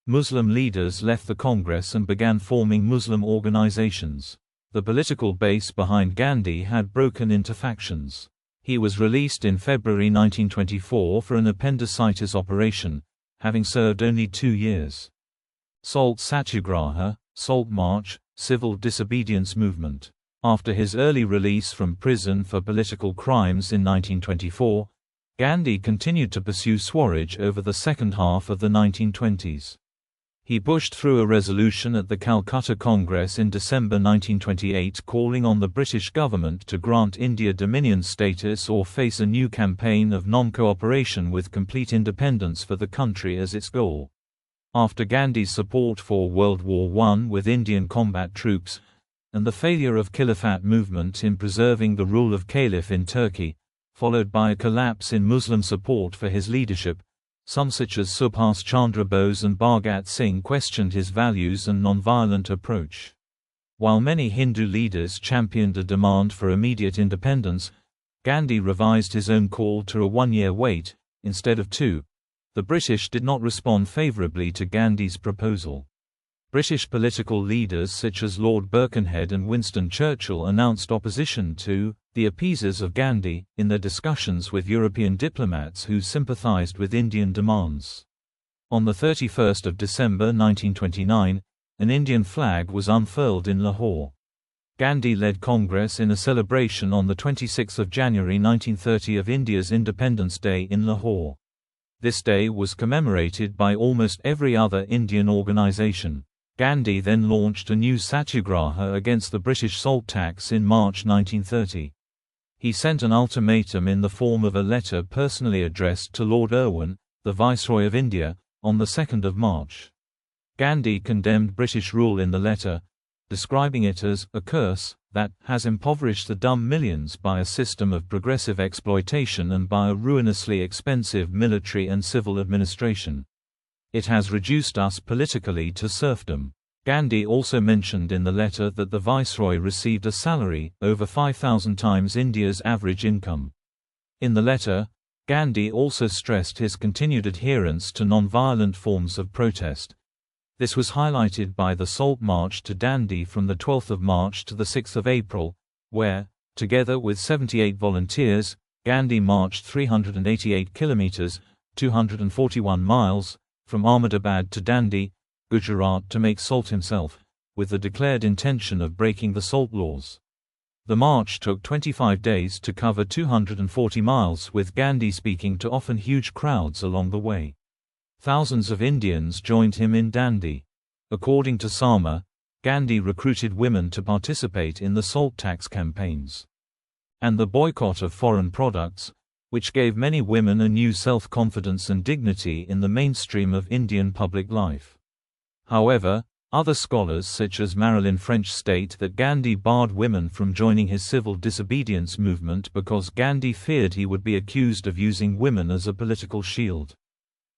Muslim leaders left the Congress and began forming Muslim organizations. The political base behind Gandhi had broken into factions. He was released in February 1924 for an appendicitis operation, having served only 2 years. Salt Satyagraha, Salt March, Civil Disobedience Movement. After his early release from prison for political crimes in 1924, Gandhi continued to pursue Swaraj over the second half of the 1920s. He pushed through a resolution at the Calcutta Congress in December 1928 calling on the British government to grant India Dominion status or face a new campaign of non-cooperation with complete independence for the country as its goal. After Gandhi's support for World War I with Indian combat troops, and the failure of Khilafat movement in preserving the rule of Caliph in Turkey, followed by a collapse in Muslim support for his leadership, some such as Subhas Chandra Bose and Bhagat Singh questioned his values and nonviolent approach. While many Hindu leaders championed a demand for immediate independence, Gandhi revised his own call to a 1-year wait, instead of 2. The British did not respond favourably to Gandhi's proposal. British political leaders such as Lord Birkenhead and Winston Churchill announced opposition to the appeasers of Gandhi in their discussions with European diplomats who sympathised with Indian demands. On 31 December 1929, an Indian flag was unfurled in Lahore. Gandhi led Congress in a celebration on 26 January 1930 of India's Independence Day in Lahore. This day was commemorated by almost every other Indian organisation. Gandhi then launched a new Satyagraha against the British salt tax in March 1930. He sent an ultimatum in the form of a letter personally addressed to Lord Irwin, the Viceroy of India, on 2 March. Gandhi condemned British rule in the letter, describing it as a curse that has impoverished the dumb millions by a system of progressive exploitation and by a ruinously expensive military and civil administration. It has reduced us politically to serfdom. Gandhi also mentioned in the letter that the Viceroy received a salary over 5,000 times India's average income. In the letter, Gandhi also stressed his continued adherence to non-violent forms of protest. This was highlighted by the Salt March to Dandi from 12 March to 6 April, where, together with 78 volunteers, Gandhi marched 388 kilometers, 241 miles, from Ahmedabad to Dandi, Gujarat to make salt himself, with the declared intention of breaking the salt laws. The march took 25 days to cover 240 miles with Gandhi speaking to often huge crowds along the way. Thousands of Indians joined him in Dandi. According to Sama, Gandhi recruited women to participate in the salt tax campaigns and the boycott of foreign products, which gave many women a new self-confidence and dignity in the mainstream of Indian public life. However, other scholars such as Marilyn French state that Gandhi barred women from joining his civil disobedience movement because Gandhi feared he would be accused of using women as a political shield.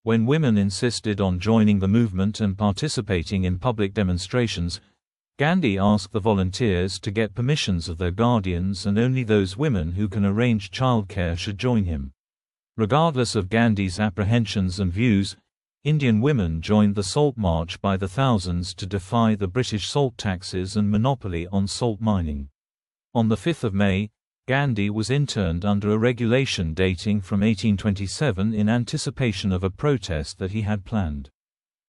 When women insisted on joining the movement and participating in public demonstrations, Gandhi asked the volunteers to get permissions of their guardians, and only those women who can arrange childcare should join him. Regardless of Gandhi's apprehensions and views, Indian women joined the Salt March by the thousands to defy the British salt taxes and monopoly on salt mining. On the 5th of May, Gandhi was interned under a regulation dating from 1827 in anticipation of a protest that he had planned.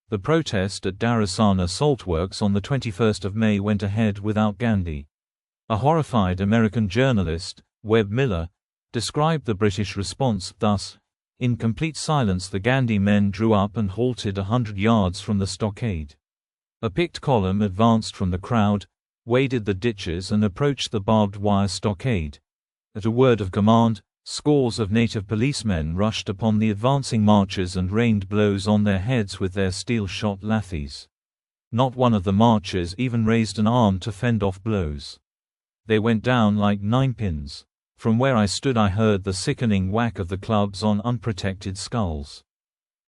The protest at Dharasana Salt Works on the 21st of May went ahead without Gandhi. A horrified American journalist, Webb Miller, described the British response thus: "In complete silence the Gandhi men drew up and halted 100 yards from the stockade. A picked column advanced from the crowd, waded the ditches and approached the barbed wire stockade. At a word of command, scores of native policemen rushed upon the advancing marchers and rained blows on their heads with their steel-shot lathes. Not one of the marchers even raised an arm to fend off blows. They went down like ninepins. From where I stood I heard the sickening whack of the clubs on unprotected skulls.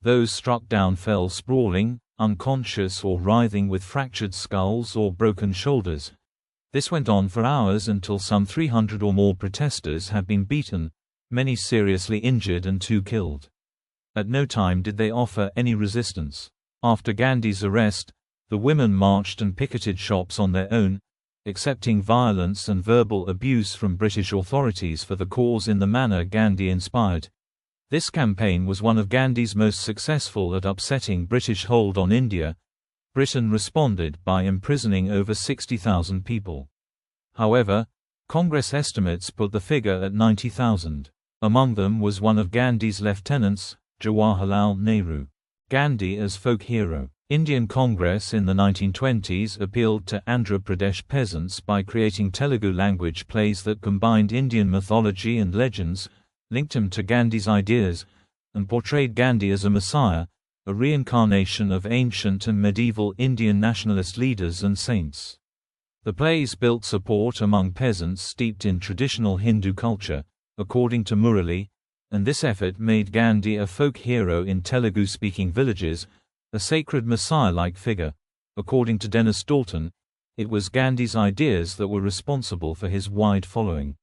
Those struck down fell sprawling, unconscious or writhing with fractured skulls or broken shoulders. This went on for hours until some 300 or more protesters had been beaten, many seriously injured and 2 killed. At no time did they offer any resistance. After Gandhi's arrest, the women marched and picketed shops on their own, accepting violence and verbal abuse from British authorities for the cause in the manner Gandhi inspired. This campaign was one of Gandhi's most successful at upsetting British hold on India. Britain responded by imprisoning over 60,000 people. However, Congress estimates put the figure at 90,000. Among them was one of Gandhi's lieutenants, Jawaharlal Nehru. Gandhi as folk hero. Indian Congress in the 1920s appealed to Andhra Pradesh peasants by creating Telugu language plays that combined Indian mythology and legends, linked him to Gandhi's ideas, and portrayed Gandhi as a messiah, a reincarnation of ancient and medieval Indian nationalist leaders and saints. The plays built support among peasants steeped in traditional Hindu culture, according to Murali, and this effort made Gandhi a folk hero in Telugu-speaking villages, a sacred messiah-like figure. According to Dennis Dalton, it was Gandhi's ideas that were responsible for his wide following.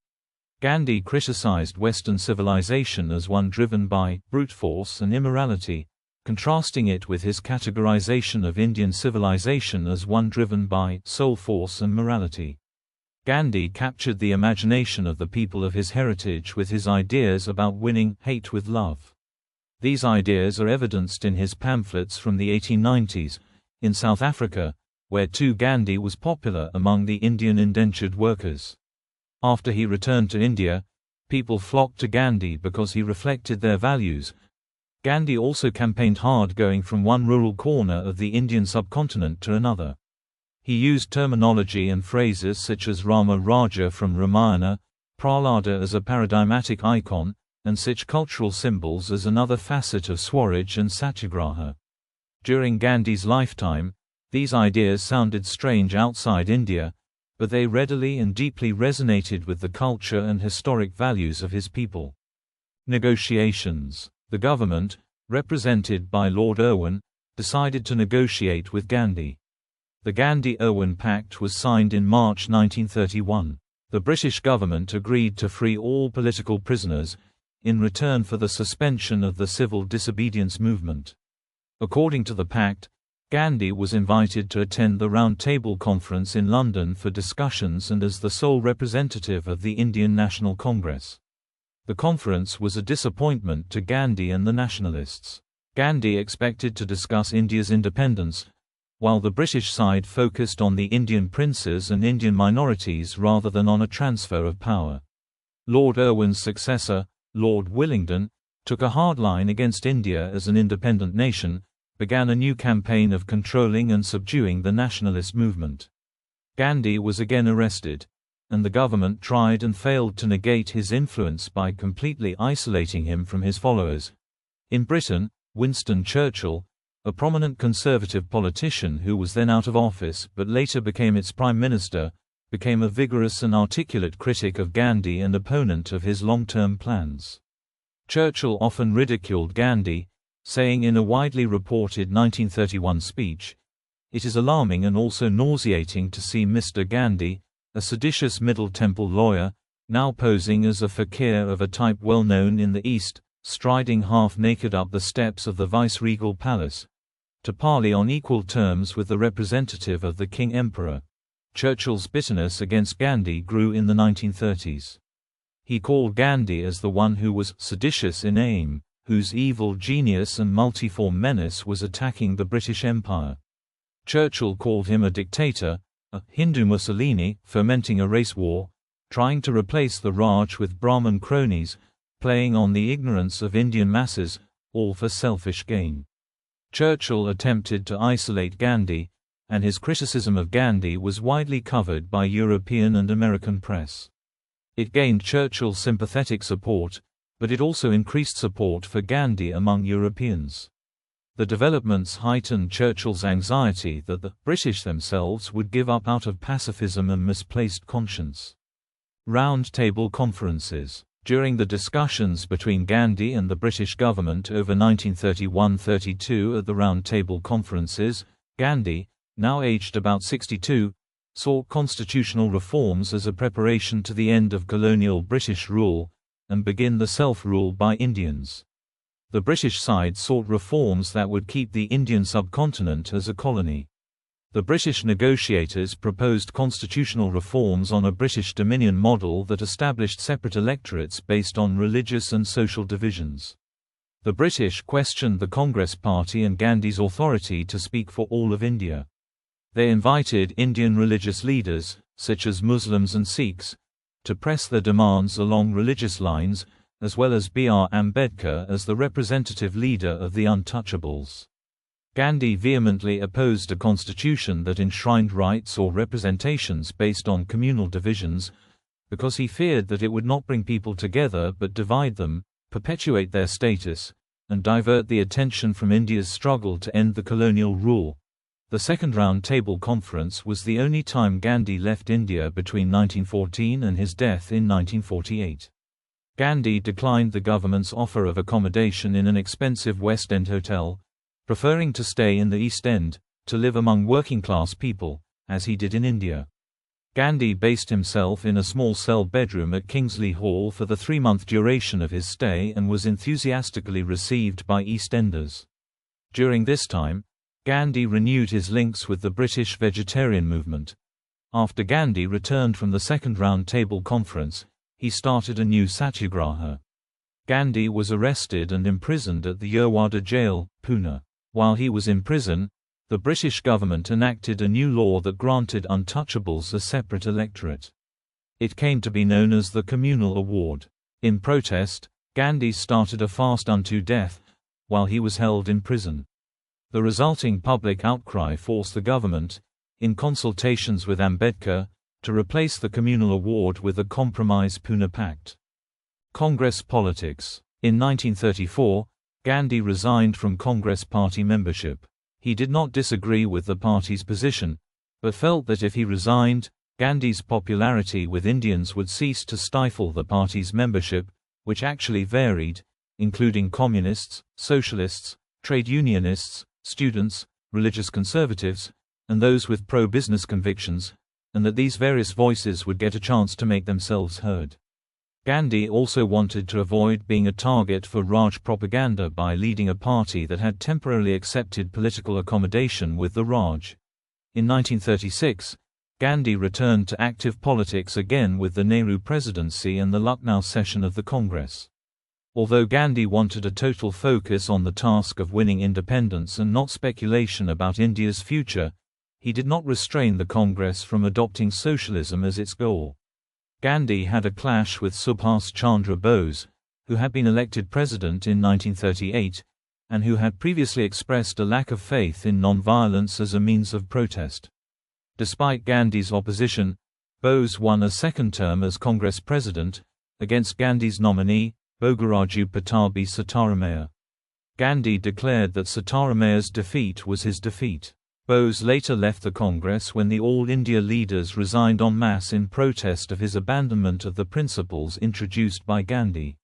Gandhi criticized Western civilization as one driven by brute force and immorality, contrasting it with his categorization of Indian civilization as one driven by soul force and morality. Gandhi captured the imagination of the people of his heritage with his ideas about winning hate with love. These ideas are evidenced in his pamphlets from the 1890s. In South Africa, where too Gandhi was popular among the Indian indentured workers. After he returned to India, people flocked to Gandhi because he reflected their values. Gandhi also campaigned hard going from one rural corner of the Indian subcontinent to another. He used terminology and phrases such as Rama Raja from Ramayana, Prahlada as a paradigmatic icon, and such cultural symbols as another facet of Swaraj and Satyagraha. During Gandhi's lifetime, these ideas sounded strange outside India, but they readily and deeply resonated with the culture and historic values of his people. Negotiations. The government, represented by Lord Irwin, decided to negotiate with Gandhi. The Gandhi-Irwin Pact was signed in March 1931. The British government agreed to free all political prisoners, in return for the suspension of the civil disobedience movement. According to the pact, Gandhi was invited to attend the Round Table Conference in London for discussions and as the sole representative of the Indian National Congress. The conference was a disappointment to Gandhi and the nationalists. Gandhi expected to discuss India's independence, while the British side focused on the Indian princes and Indian minorities rather than on a transfer of power. Lord Irwin's successor, Lord Willingdon, took a hard line against India as an independent nation, began a new campaign of controlling and subduing the nationalist movement. Gandhi was again arrested, and the government tried and failed to negate his influence by completely isolating him from his followers. In Britain, Winston Churchill, a prominent conservative politician who was then out of office but later became its prime minister, became a vigorous and articulate critic of Gandhi and opponent of his long-term plans. Churchill often ridiculed Gandhi, saying in a widely reported 1931 speech, "It is alarming and also nauseating to see Mr. Gandhi, a seditious Middle Temple lawyer, now posing as a fakir of a type well known in the East, striding half-naked up the steps of the viceregal palace, to parley on equal terms with the representative of the King Emperor." Churchill's bitterness against Gandhi grew in the 1930s. He called Gandhi as the one who was seditious in aim, whose evil genius and multiform menace was attacking the British Empire. Churchill called him a dictator, a Hindu Mussolini, fomenting a race war, trying to replace the Raj with Brahmin cronies, playing on the ignorance of Indian masses, all for selfish gain. Churchill attempted to isolate Gandhi, and his criticism of Gandhi was widely covered by European and American press. It gained Churchill's sympathetic support, but it also increased support for Gandhi among Europeans. The developments heightened Churchill's anxiety that the British themselves would give up out of pacifism and misplaced conscience. Round Table Conferences. During the discussions between Gandhi and the British government over 1931–32 at the Round Table Conferences, Gandhi, now aged about 62, sought constitutional reforms as a preparation to the end of colonial British rule, and begin the self-rule by Indians. The British side sought reforms that would keep the Indian subcontinent as a colony. The British negotiators proposed constitutional reforms on a British Dominion model that established separate electorates based on religious and social divisions. The British questioned the Congress Party and Gandhi's authority to speak for all of India. They invited Indian religious leaders, such as Muslims and Sikhs, to press their demands along religious lines, as well as B.R. Ambedkar as the representative leader of the untouchables. Gandhi vehemently opposed a constitution that enshrined rights or representations based on communal divisions, because he feared that it would not bring people together but divide them, perpetuate their status, and divert the attention from India's struggle to end the colonial rule. The Second Round Table Conference was the only time Gandhi left India between 1914 and his death in 1948. Gandhi declined the government's offer of accommodation in an expensive West End hotel, preferring to stay in the East End, to live among working-class people, as he did in India. Gandhi based himself in a small cell bedroom at Kingsley Hall for the 3-month duration of his stay and was enthusiastically received by East Enders. During this time, Gandhi renewed his links with the British vegetarian movement. After Gandhi returned from the Second Round Table Conference, he started a new Satyagraha. Gandhi was arrested and imprisoned at the Yerwada jail, Pune. While he was in prison, the British government enacted a new law that granted untouchables a separate electorate. It came to be known as the Communal Award. In protest, Gandhi started a fast unto death, while he was held in prison. The resulting public outcry forced the government, in consultations with Ambedkar, to replace the Communal Award with a compromise Pune Pact. Congress politics. In 1934, Gandhi resigned from Congress party membership. He did not disagree with the party's position, but felt that if he resigned, Gandhi's popularity with Indians would cease to stifle the party's membership, which actually varied, including communists, socialists, trade unionists, students, religious conservatives, and those with pro-business convictions, and that these various voices would get a chance to make themselves heard. Gandhi also wanted to avoid being a target for Raj propaganda by leading a party that had temporarily accepted political accommodation with the Raj. In 1936, Gandhi returned to active politics again with the Nehru presidency and the Lucknow session of the Congress. Although Gandhi wanted a total focus on the task of winning independence and not speculation about India's future, he did not restrain the Congress from adopting socialism as its goal. Gandhi had a clash with Subhas Chandra Bose, who had been elected president in 1938, and who had previously expressed a lack of faith in nonviolence as a means of protest. Despite Gandhi's opposition, Bose won a second term as Congress President, against Gandhi's nominee, Bogiraju Pattabhi Sitaramaya. Gandhi declared that Sitaramaya's defeat was his defeat. Bose later left the Congress when the All India leaders resigned en masse in protest of his abandonment of the principles introduced by Gandhi.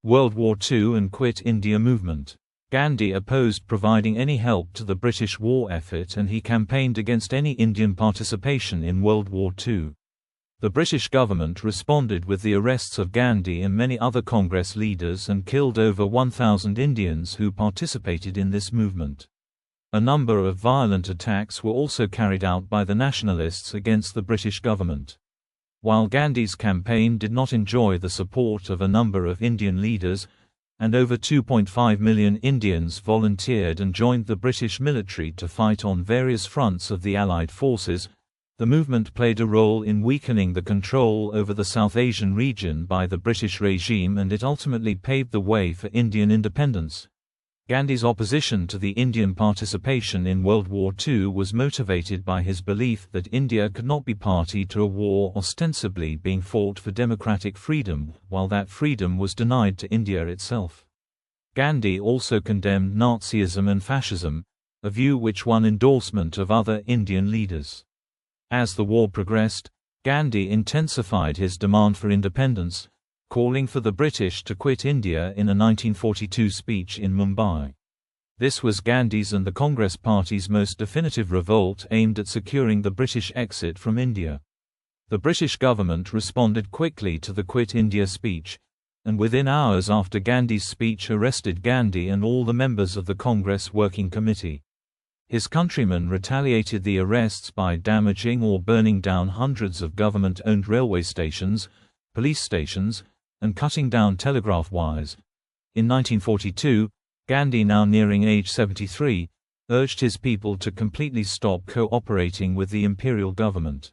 World War II and Quit India movement. Gandhi opposed providing any help to the British war effort, and he campaigned against any Indian participation in World War II. The British government responded with the arrests of Gandhi and many other Congress leaders and killed over 1,000 Indians who participated in this movement. A number of violent attacks were also carried out by the nationalists against the British government. While Gandhi's campaign did not enjoy the support of a number of Indian leaders, and over 2.5 million Indians volunteered and joined the British military to fight on various fronts of the Allied forces, the movement played a role in weakening the control over the South Asian region by the British regime, and it ultimately paved the way for Indian independence. Gandhi's opposition to the Indian participation in World War II was motivated by his belief that India could not be party to a war ostensibly being fought for democratic freedom, while that freedom was denied to India itself. Gandhi also condemned Nazism and fascism, a view which won endorsement of other Indian leaders. As the war progressed, Gandhi intensified his demand for independence, calling for the British to quit India in a 1942 speech in Mumbai. This was Gandhi's and the Congress Party's most definitive revolt aimed at securing the British exit from India. The British government responded quickly to the Quit India speech, and within hours after Gandhi's speech arrested Gandhi and all the members of the Congress Working Committee. His countrymen retaliated the arrests by damaging or burning down hundreds of government-owned railway stations, police stations, and cutting down telegraph wires. In 1942, Gandhi, now nearing age 73, urged his people to completely stop cooperating with the imperial government.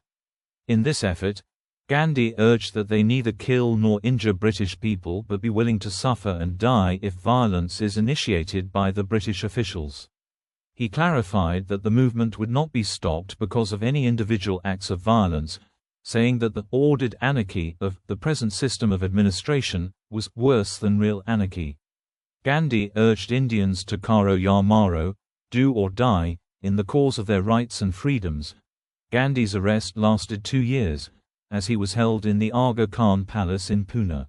In this effort, Gandhi urged that they neither kill nor injure British people but be willing to suffer and die if violence is initiated by the British officials. He clarified that the movement would not be stopped because of any individual acts of violence, saying that the ordered anarchy of the present system of administration was worse than real anarchy. Gandhi urged Indians to karo ya maro, do or die, in the cause of their rights and freedoms. Gandhi's arrest lasted 2 years, as he was held in the Aga Khan Palace in Pune.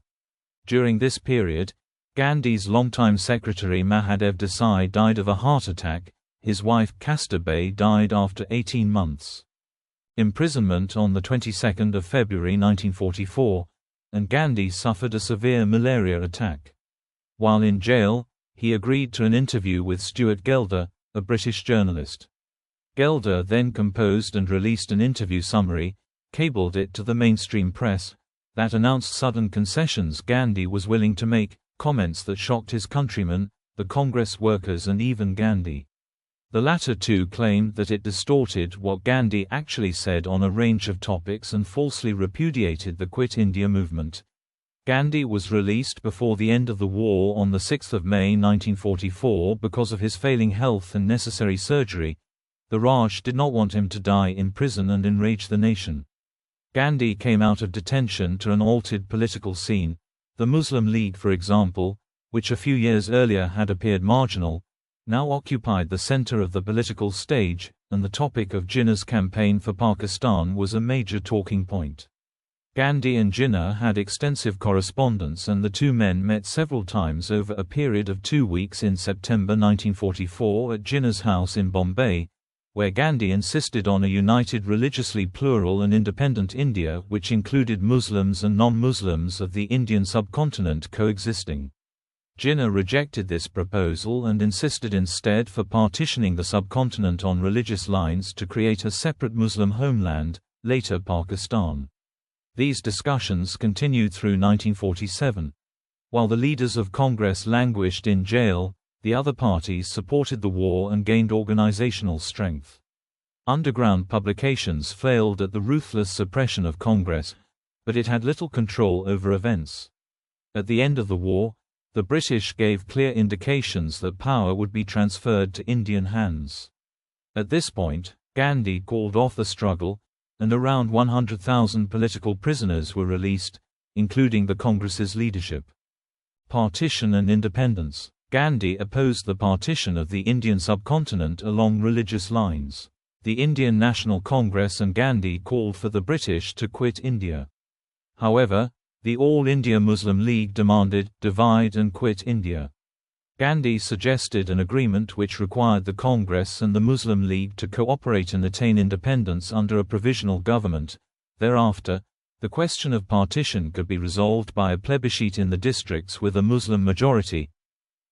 During this period, Gandhi's longtime secretary Mahadev Desai died of a heart attack. His wife Kastabai died after 18 months. Imprisonment on the 22nd of February 1944, and Gandhi suffered a severe malaria attack. While in jail, he agreed to an interview with Stuart Gelder, a British journalist. Gelder then composed and released an interview summary, cabled it to the mainstream press, that announced sudden concessions Gandhi was willing to make, comments that shocked his countrymen, the Congress workers and even Gandhi. The latter two claimed that it distorted what Gandhi actually said on a range of topics and falsely repudiated the Quit India movement. Gandhi was released before the end of the war on 6 May 1944 because of his failing health and necessary surgery. The Raj did not want him to die in prison and enrage the nation. Gandhi came out of detention to an altered political scene. The Muslim League, for example, which a few years earlier had appeared marginal, now occupied the center of the political stage, and the topic of Jinnah's campaign for Pakistan was a major talking point. Gandhi and Jinnah had extensive correspondence, and the two men met several times over a period of 2 weeks in September 1944 at Jinnah's house in Bombay, where Gandhi insisted on a united, religiously plural and independent India which included Muslims and non-Muslims of the Indian subcontinent coexisting. Jinnah rejected this proposal and insisted instead for partitioning the subcontinent on religious lines to create a separate Muslim homeland, later Pakistan. These discussions continued through 1947. While the leaders of Congress languished in jail, the other parties supported the war and gained organizational strength. Underground publications flailed at the ruthless suppression of Congress, but it had little control over events. At the end of the war, the British gave clear indications that power would be transferred to Indian hands. At this point, Gandhi called off the struggle, and around 100,000 political prisoners were released, including the Congress's leadership. Partition and independence. Gandhi opposed the partition of the Indian subcontinent along religious lines. The Indian National Congress and Gandhi called for the British to quit India. However, the All India Muslim League demanded, divide and quit India. Gandhi suggested an agreement which required the Congress and the Muslim League to cooperate and attain independence under a provisional government. Thereafter, the question of partition could be resolved by a plebiscite in the districts with a Muslim majority.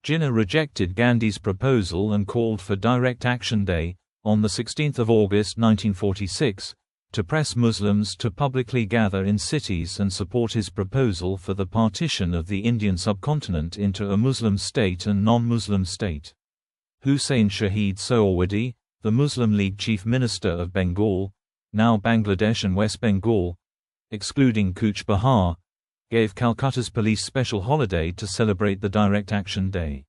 Jinnah rejected Gandhi's proposal and called for Direct Action Day, on 16 August 1946, to press Muslims to publicly gather in cities and support his proposal for the partition of the Indian subcontinent into a Muslim state and non-Muslim state. Hussain Shahid Sohrawadi, the Muslim League Chief Minister of Bengal, now Bangladesh and West Bengal, excluding Cooch Behar, gave Calcutta's police special holiday to celebrate the Direct Action Day.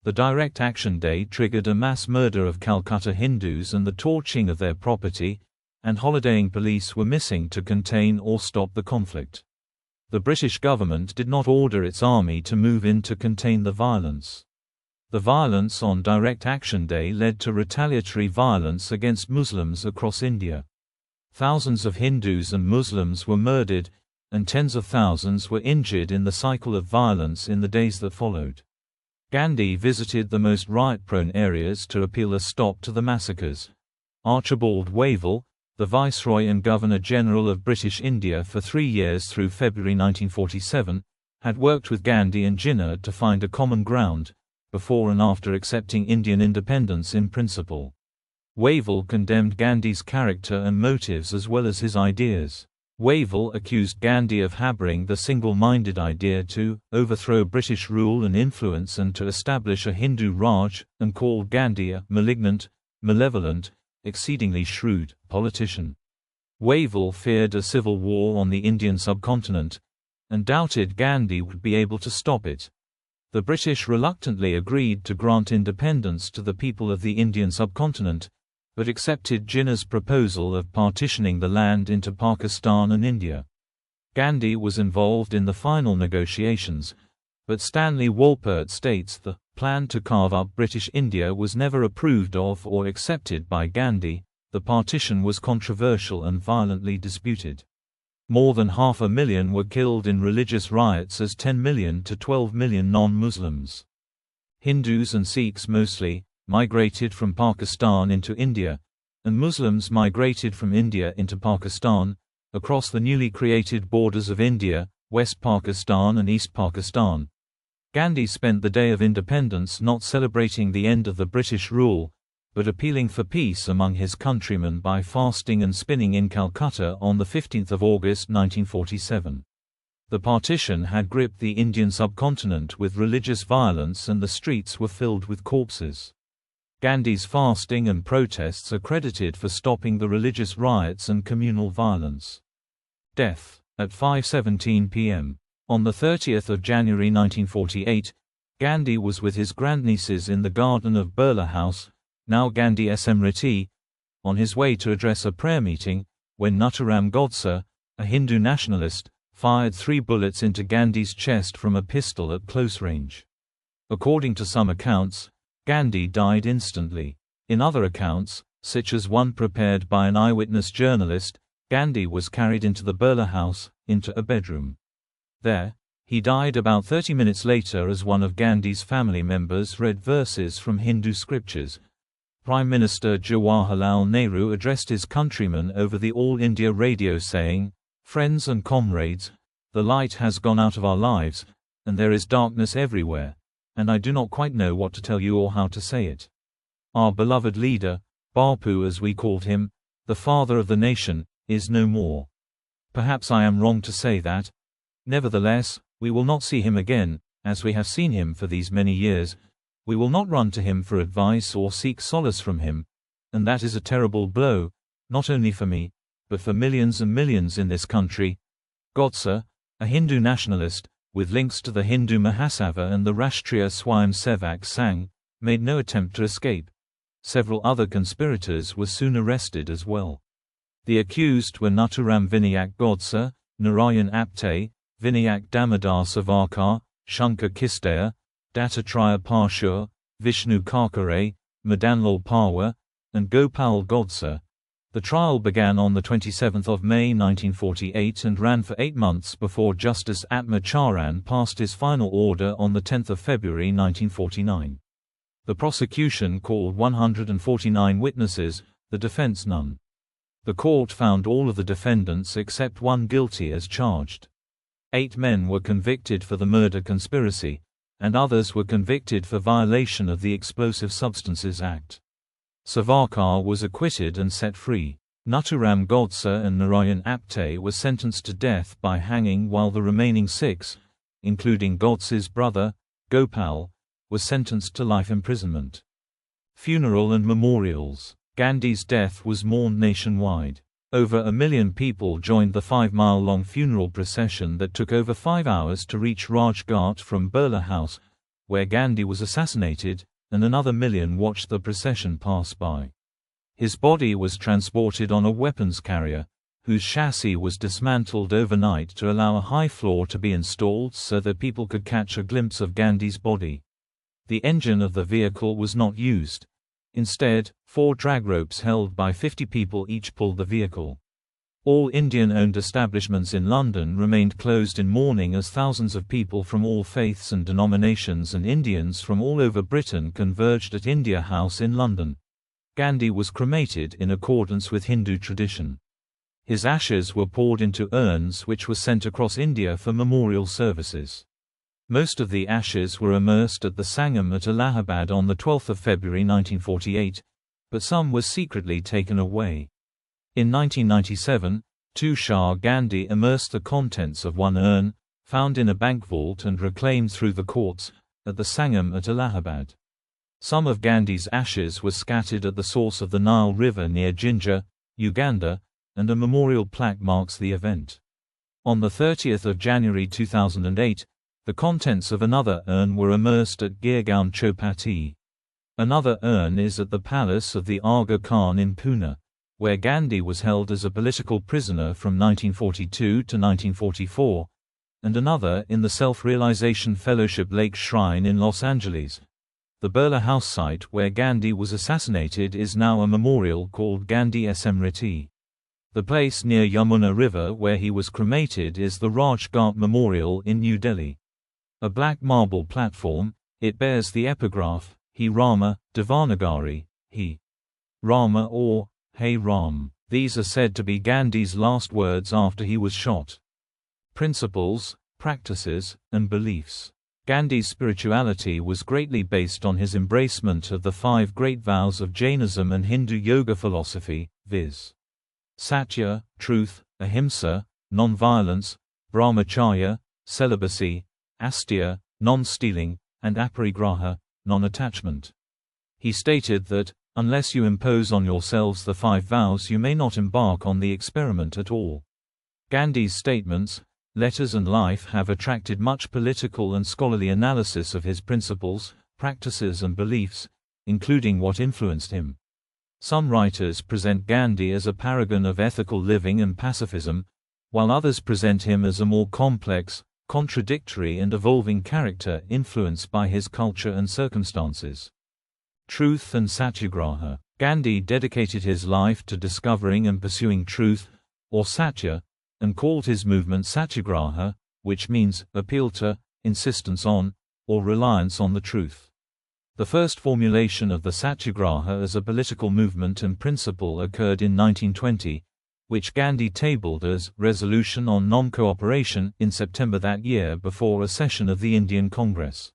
The Direct Action Day triggered a mass murder of Calcutta Hindus and the torching of their property, and holidaying police were missing to contain or stop the conflict. The British government did not order its army to move in to contain the violence. The violence on Direct Action Day led to retaliatory violence against Muslims across India. Thousands of Hindus and Muslims were murdered, and tens of thousands were injured in the cycle of violence in the days that followed. Gandhi visited the most riot-prone areas to appeal a stop to the massacres. Archibald Wavell, the Viceroy and Governor-General of British India for 3 years through February 1947, had worked with Gandhi and Jinnah to find a common ground, before and after accepting Indian independence in principle. Wavell condemned Gandhi's character and motives as well as his ideas. Wavell accused Gandhi of harboring the single-minded idea to overthrow British rule and influence and to establish a Hindu Raj, and called Gandhi a malignant, malevolent, exceedingly shrewd politician. Wavell feared a civil war on the Indian subcontinent, and doubted Gandhi would be able to stop it. The British reluctantly agreed to grant independence to the people of the Indian subcontinent, but accepted Jinnah's proposal of partitioning the land into Pakistan and India. Gandhi was involved in the final negotiations, but Stanley Wolpert states the plan to carve up British India was never approved of or accepted by Gandhi. The partition was controversial and violently disputed. More than 500,000 were killed in religious riots as 10 million to 12 million non-Muslims. Hindus and Sikhs mostly migrated from Pakistan into India, and Muslims migrated from India into Pakistan, across the newly created borders of India, West Pakistan and East Pakistan. Gandhi spent the Day of Independence not celebrating the end of the British rule, but appealing for peace among his countrymen by fasting and spinning in Calcutta on 15 August 1947. The partition had gripped the Indian subcontinent with religious violence and the streets were filled with corpses. Gandhi's fasting and protests are credited for stopping the religious riots and communal violence. Death. At 5:17 p.m. On 30 January 1948, Gandhi was with his grandnieces in the garden of Birla House, now Gandhi Smriti, on his way to address a prayer meeting, when Nathuram Godse, a Hindu nationalist, fired 3 bullets into Gandhi's chest from a pistol at close range. According to some accounts, Gandhi died instantly. In other accounts, such as one prepared by an eyewitness journalist, Gandhi was carried into the Birla House, into a bedroom. There, he died about 30 minutes later as one of Gandhi's family members read verses from Hindu scriptures. Prime Minister Jawaharlal Nehru addressed his countrymen over the All India radio saying, "Friends and comrades, the light has gone out of our lives, and there is darkness everywhere, and I do not quite know what to tell you or how to say it. Our beloved leader, Bapu as we called him, the father of the nation, is no more. Perhaps I am wrong to say that. Nevertheless, we will not see him again, as we have seen him for these many years. We will not run to him for advice or seek solace from him, and that is a terrible blow, not only for me, but for millions and millions in this country." Godse, a Hindu nationalist, with links to the Hindu Mahasabha and the Rashtriya Swayamsevak Sangh, made no attempt to escape. Several other conspirators were soon arrested as well. The accused were Nathuram Vinayak Godse, Narayan Apte, Vinayak Damodar Savarkar, Shankar Kisteya, Dattatreya Parshur, Vishnu Karkare, Madanlal Parwa, and Gopal Godse. The trial began on 27 May 1948 and ran for 8 months before Justice Atma Charan passed his final order on 10 February 1949. The prosecution called 149 witnesses, the defense none. The court found all of the defendants except one guilty as charged. 8 men were convicted for the murder conspiracy, and others were convicted for violation of the Explosive Substances Act. Savarkar was acquitted and set free. Nathuram Godse and Narayan Apte were sentenced to death by hanging, while the remaining 6, including Godse's brother, Gopal, were sentenced to life imprisonment. Funeral and memorials. Gandhi's death was mourned nationwide. Over 1 million people joined the 5-mile-long funeral procession that took over 5 hours to reach Raj Ghat from Birla House, where Gandhi was assassinated, and another million watched the procession pass by. His body was transported on a weapons carrier, whose chassis was dismantled overnight to allow a high floor to be installed so that people could catch a glimpse of Gandhi's body. The engine of the vehicle was not used. Instead, 4 drag ropes held by 50 people each pulled the vehicle. All Indian-owned establishments in London remained closed in mourning as thousands of people from all faiths and denominations and Indians from all over Britain converged at India House in London. Gandhi was cremated in accordance with Hindu tradition. His ashes were poured into urns which were sent across India for memorial services. Most of the ashes were immersed at the Sangam at Allahabad on 12 February 1948, but some were secretly taken away. In 1997, Tushar Gandhi immersed the contents of one urn, found in a bank vault and reclaimed through the courts, at the Sangam at Allahabad. Some of Gandhi's ashes were scattered at the source of the Nile River near Jinja, Uganda, and a memorial plaque marks the event. On 30 January 2008, the contents of another urn were immersed at Girgaon Chowpatty. Another urn is at the palace of the Aga Khan in Pune, where Gandhi was held as a political prisoner from 1942 to 1944, and another in the Self-Realization Fellowship Lake Shrine in Los Angeles. The Birla House site where Gandhi was assassinated is now a memorial called Gandhi Smriti. The place near Yamuna River where he was cremated is the Raj Ghat Memorial in New Delhi. A black marble platform, it bears the epigraph, He Rama, Devanagari, He Rama or Hey Ram. These are said to be Gandhi's last words after he was shot. Principles, practices, and beliefs. Gandhi's spirituality was greatly based on his embracement of the 5 great vows of Jainism and Hindu yoga philosophy, viz. Satya, truth, ahimsa, non-violence, brahmacharya, celibacy, asteya, non-stealing, and aparigraha, non-attachment. He stated that, unless you impose on yourselves the 5 vows, you may not embark on the experiment at all. Gandhi's statements, letters and life have attracted much political and scholarly analysis of his principles, practices and beliefs, including what influenced him. Some writers present Gandhi as a paragon of ethical living and pacifism, while others present him as a more complex, contradictory and evolving character influenced by his culture and circumstances. Truth and Satyagraha. Gandhi dedicated his life to discovering and pursuing truth, or Satya, and called his movement Satyagraha, which means appeal to, insistence on, or reliance on the truth. The first formulation of the Satyagraha as a political movement and principle occurred in 1920, which Gandhi tabled as Resolution on Non-Cooperation in September that year before a session of the Indian Congress.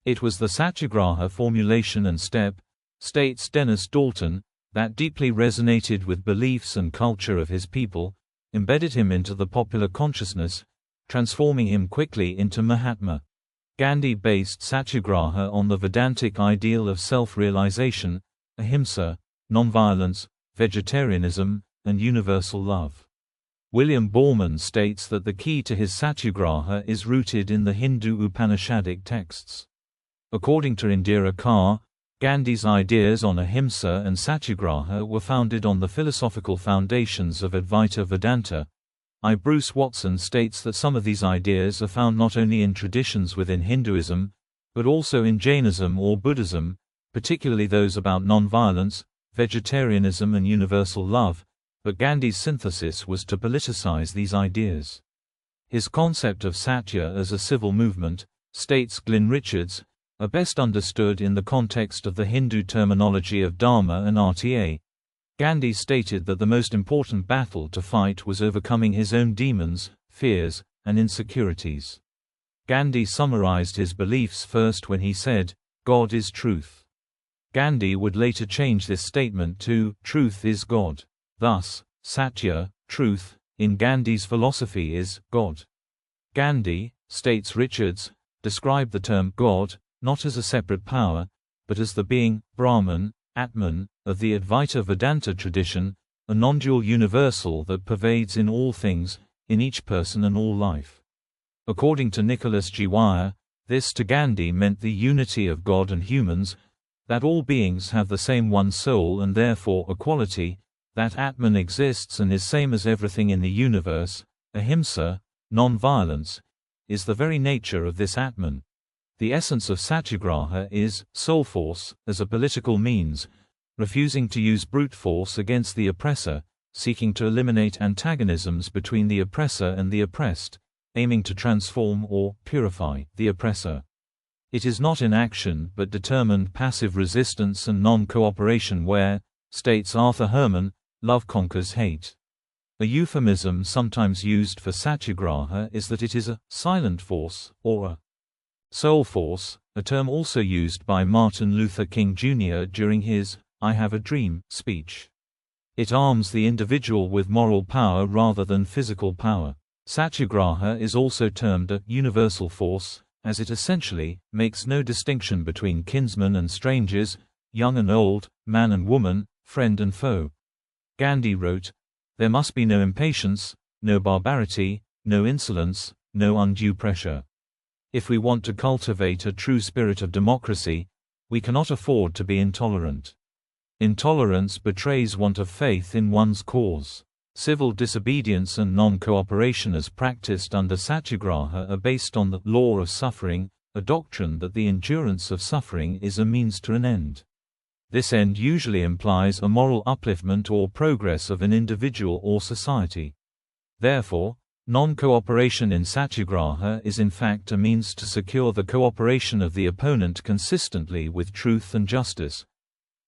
It was the Satyagraha formulation and step, states Dennis Dalton, that deeply resonated with beliefs and culture of his people, embedded him into the popular consciousness, transforming him quickly into Mahatma. Gandhi based Satyagraha on the Vedantic ideal of self-realization, ahimsa, nonviolence, vegetarianism, and universal love. William Borman states that the key to his Satyagraha is rooted in the Hindu Upanishadic texts. According to Indira Kaur, Gandhi's ideas on ahimsa and satyagraha were founded on the philosophical foundations of Advaita Vedanta. Bruce Watson states that some of these ideas are found not only in traditions within Hinduism, but also in Jainism or Buddhism, particularly those about nonviolence, vegetarianism and universal love, but Gandhi's synthesis was to politicize these ideas. His concept of Satya as a civil movement, states Glyn Richards, are best understood in the context of the Hindu terminology of Dharma and RTA. Gandhi stated that the most important battle to fight was overcoming his own demons, fears, and insecurities. Gandhi summarized his beliefs first when he said, "God is truth." Gandhi would later change this statement to, "Truth is God." Thus, Satya, truth, in Gandhi's philosophy is God. Gandhi, states Richards, described the term God not as a separate power, but as the being, Brahman, Atman, of the Advaita Vedanta tradition, a non-dual universal that pervades in all things, in each person and all life. According to Nicholas G. Wire, this to Gandhi meant the unity of God and humans, that all beings have the same one soul and therefore equality, that Atman exists and is same as everything in the universe. Ahimsa, non-violence, is the very nature of this Atman. The essence of Satyagraha is soul force as a political means, refusing to use brute force against the oppressor, seeking to eliminate antagonisms between the oppressor and the oppressed, aiming to transform or purify the oppressor. It is not inaction but determined passive resistance and non-cooperation where, states Arthur Herman, love conquers hate. A euphemism sometimes used for Satyagraha is that it is a silent force or a soul force, a term also used by Martin Luther King Jr. during his "I Have a Dream" speech. It arms the individual with moral power rather than physical power. Satyagraha is also termed a universal force, as it essentially makes no distinction between kinsmen and strangers, young and old, man and woman, friend and foe. Gandhi wrote, "There must be no impatience, no barbarity, no insolence, no undue pressure. If we want to cultivate a true spirit of democracy, we cannot afford to be intolerant. Intolerance betrays want of faith in one's cause." Civil disobedience and non-cooperation as practiced under Satyagraha are based on the law of suffering, a doctrine that the endurance of suffering is a means to an end. This end usually implies a moral upliftment or progress of an individual or society. Therefore, non-cooperation in Satyagraha is in fact a means to secure the cooperation of the opponent consistently with truth and justice.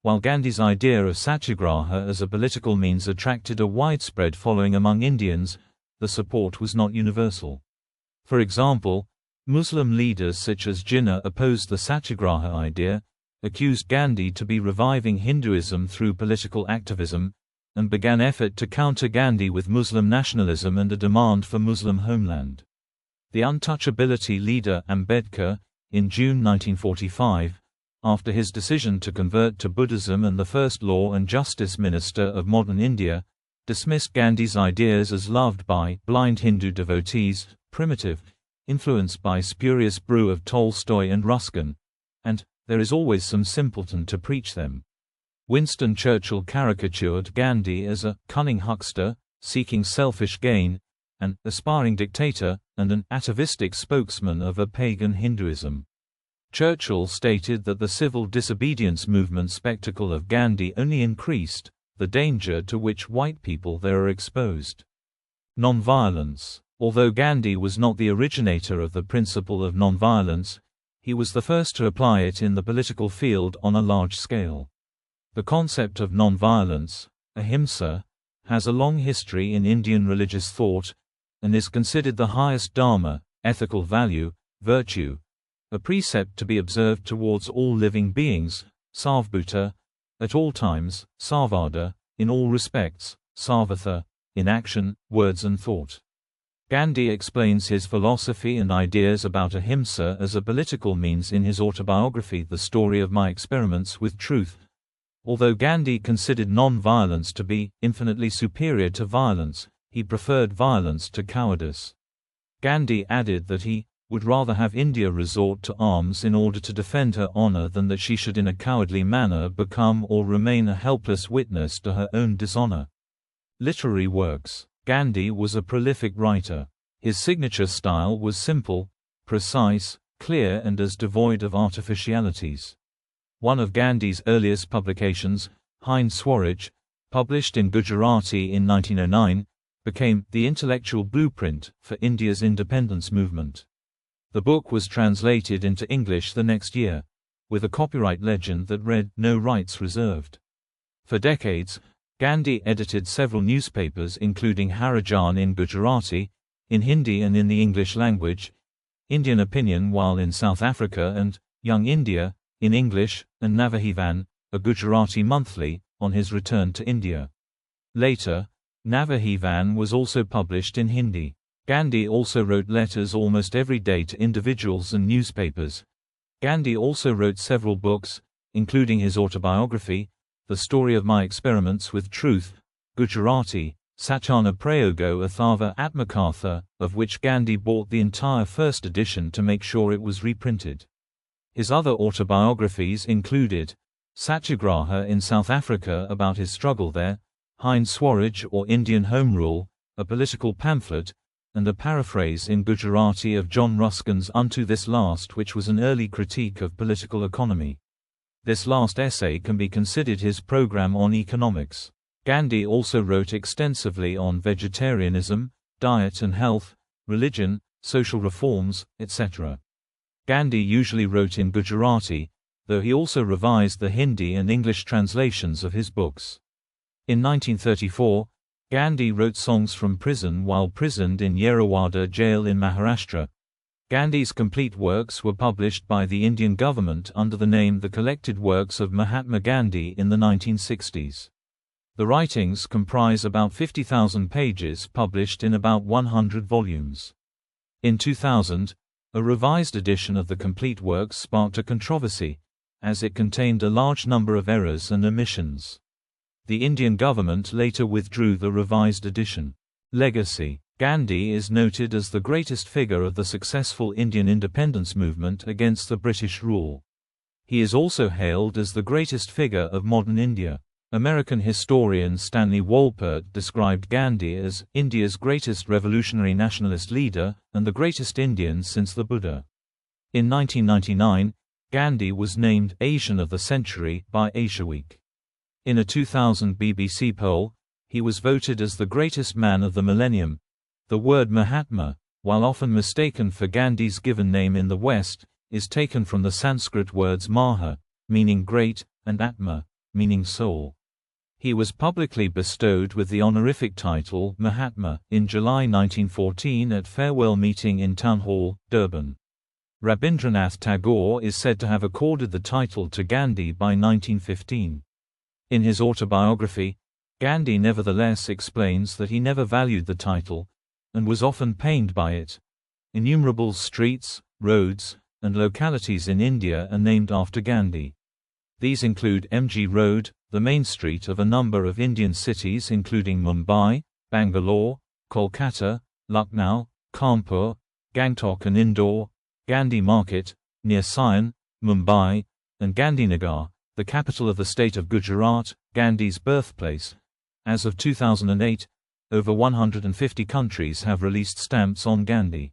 While Gandhi's idea of Satyagraha as a political means attracted a widespread following among Indians, the support was not universal. For example, Muslim leaders such as Jinnah opposed the Satyagraha idea, accused Gandhi to be reviving Hinduism through political activism, and began effort to counter Gandhi with Muslim nationalism and a demand for Muslim homeland. The untouchability leader Ambedkar, in June 1945, after his decision to convert to Buddhism and the first law and justice minister of modern India, dismissed Gandhi's ideas as loved by blind Hindu devotees, primitive, influenced by spurious brew of Tolstoy and Ruskin, and there is always some simpleton to preach them. Winston Churchill caricatured Gandhi as a cunning huckster, seeking selfish gain, an aspiring dictator, and an atavistic spokesman of a pagan Hinduism. Churchill stated that the civil disobedience movement spectacle of Gandhi only increased the danger to which white people there are exposed. Nonviolence. Although Gandhi was not the originator of the principle of nonviolence, he was the first to apply it in the political field on a large scale. The concept of nonviolence, ahimsa, has a long history in Indian religious thought, and is considered the highest dharma, ethical value, virtue, a precept to be observed towards all living beings, sarvbhuta, at all times, sarvada, in all respects, sarvatha, in action, words and thought. Gandhi explains his philosophy and ideas about ahimsa as a political means in his autobiography The Story of My Experiments with Truth. Although Gandhi considered non-violence to be infinitely superior to violence, he preferred violence to cowardice. Gandhi added that he would rather have India resort to arms in order to defend her honor than that she should in a cowardly manner become or remain a helpless witness to her own dishonor. Literary works. Gandhi was a prolific writer. His signature style was simple, precise, clear and as devoid of artificialities. One of Gandhi's earliest publications, Hind Swaraj, published in Gujarati in 1909, became the intellectual blueprint for India's independence movement. The book was translated into English the next year, with a copyright legend that read, "No rights reserved." For decades, Gandhi edited several newspapers including Harijan in Gujarati, in Hindi and in the English language, Indian Opinion while in South Africa and Young India, in English, and Navajivan, a Gujarati monthly, on his return to India. Later, Navajivan was also published in Hindi. Gandhi also wrote letters almost every day to individuals and newspapers. Gandhi also wrote several books, including his autobiography, The Story of My Experiments with Truth, Gujarati, Satyana Prayogo Athava Atmakatha, of which Gandhi bought the entire first edition to make sure it was reprinted. His other autobiographies included Satyagraha in South Africa about his struggle there, Hind Swaraj or Indian Home Rule, a political pamphlet, and a paraphrase in Gujarati of John Ruskin's Unto This Last, which was an early critique of political economy. This last essay can be considered his program on economics. Gandhi also wrote extensively on vegetarianism, diet and health, religion, social reforms, etc. Gandhi usually wrote in Gujarati, though he also revised the Hindi and English translations of his books. In 1934, Gandhi wrote songs from prison while prisoned in Yerwada jail in Maharashtra. Gandhi's complete works were published by the Indian government under the name The Collected Works of Mahatma Gandhi in the 1960s. The writings comprise about 50,000 pages published in about 100 volumes. In 2000, a revised edition of the complete works sparked a controversy, as it contained a large number of errors and omissions. The Indian government later withdrew the revised edition. Legacy. Gandhi is noted as the greatest figure of the successful Indian independence movement against the British rule. He is also hailed as the greatest figure of modern India. American historian Stanley Wolpert described Gandhi as India's greatest revolutionary nationalist leader and the greatest Indian since the Buddha. In 1999, Gandhi was named Asian of the Century by Asiaweek. In a 2000 BBC poll, he was voted as the greatest man of the millennium. The word Mahatma, while often mistaken for Gandhi's given name in the West, is taken from the Sanskrit words Maha, meaning great, and Atma, meaning soul. He was publicly bestowed with the honorific title Mahatma in July 1914 at farewell meeting in Town Hall, Durban. Rabindranath Tagore is said to have accorded the title to Gandhi by 1915. In his autobiography, Gandhi nevertheless explains that he never valued the title, and was often pained by it. Innumerable streets, roads, and localities in India are named after Gandhi. These include MG Road, the main street of a number of Indian cities including Mumbai, Bangalore, Kolkata, Lucknow, Kanpur, Gangtok and Indore, Gandhi Market, near Sion, Mumbai, and Gandhinagar, the capital of the state of Gujarat, Gandhi's birthplace. As of 2008, over 150 countries have released stamps on Gandhi.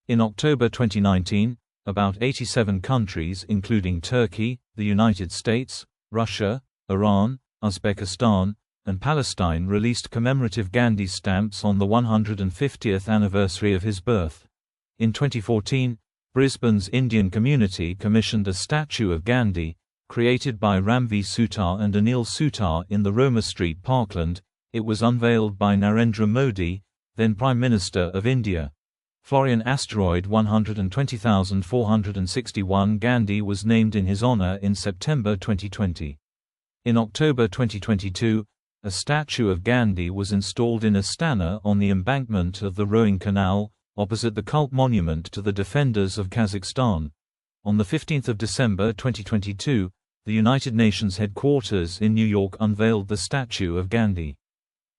In October 2019, about 87 countries including Turkey, the United States, Russia, Iran, Uzbekistan, and Palestine released commemorative Gandhi stamps on the 150th anniversary of his birth. In 2014, Brisbane's Indian community commissioned a statue of Gandhi, created by Ramvi Sutar and Anil Sutar in the Roma Street, Parkland. It was unveiled by Narendra Modi, then Prime Minister of India. Florian asteroid 120,461 Gandhi was named in his honor in September 2020. In October 2022, a statue of Gandhi was installed in Astana on the embankment of the Rowing Canal, opposite the cult monument to the defenders of Kazakhstan. On 15 December 2022, the United Nations headquarters in New York unveiled the statue of Gandhi.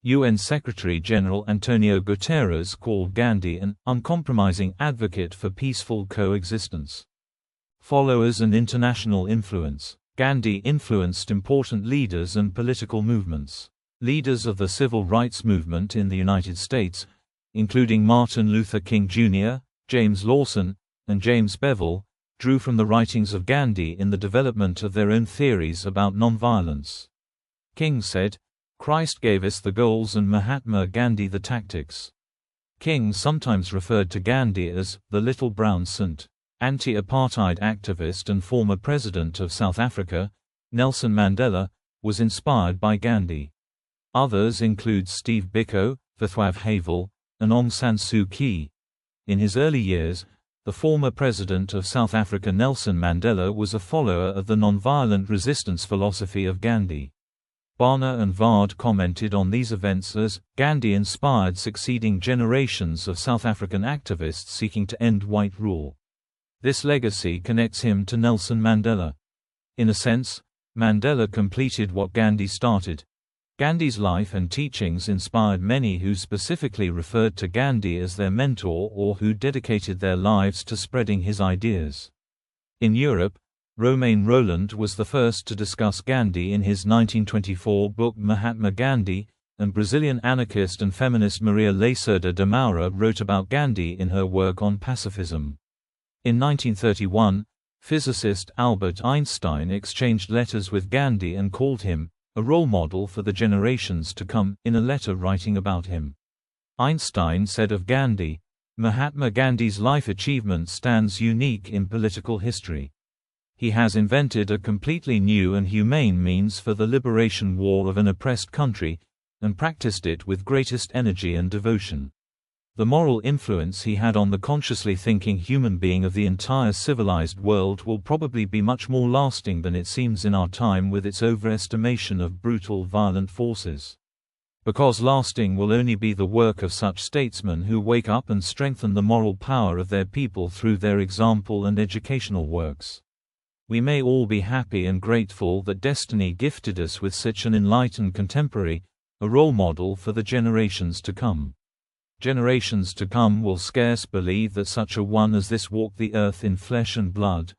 UN Secretary-General Antonio Guterres called Gandhi an uncompromising advocate for peaceful coexistence. Followers and international influence. Gandhi influenced important leaders and political movements. Leaders of the civil rights movement in the United States, including Martin Luther King Jr., James Lawson, and James Bevel, drew from the writings of Gandhi in the development of their own theories about nonviolence. King said, "Christ gave us the goals and Mahatma Gandhi the tactics." King sometimes referred to Gandhi as the Little Brown Saint. Anti-apartheid activist and former president of South Africa, Nelson Mandela, was inspired by Gandhi. Others include Steve Biko, Vathwav Havel, and Aung San Suu Kyi. In his early years, the former president of South Africa Nelson Mandela was a follower of the nonviolent resistance philosophy of Gandhi. Bana and Vard commented on these events as, Gandhi inspired succeeding generations of South African activists seeking to end white rule. This legacy connects him to Nelson Mandela. In a sense, Mandela completed what Gandhi started. Gandhi's life and teachings inspired many who specifically referred to Gandhi as their mentor or who dedicated their lives to spreading his ideas. In Europe, Romain Rolland was the first to discuss Gandhi in his 1924 book Mahatma Gandhi, and Brazilian anarchist and feminist Maria Lacerda de Moura wrote about Gandhi in her work on pacifism. In 1931, physicist Albert Einstein exchanged letters with Gandhi and called him a role model for the generations to come, in a letter writing about him. Einstein said of Gandhi, "Mahatma Gandhi's life achievement stands unique in political history. He has invented a completely new and humane means for the liberation war of an oppressed country, and practiced it with greatest energy and devotion. The moral influence he had on the consciously thinking human being of the entire civilized world will probably be much more lasting than it seems in our time with its overestimation of brutal violent forces. Because lasting will only be the work of such statesmen who wake up and strengthen the moral power of their people through their example and educational works. We may all be happy and grateful that destiny gifted us with such an enlightened contemporary, a role model for the generations to come. Generations to come will scarce believe that such a one as this walked the earth in flesh and blood."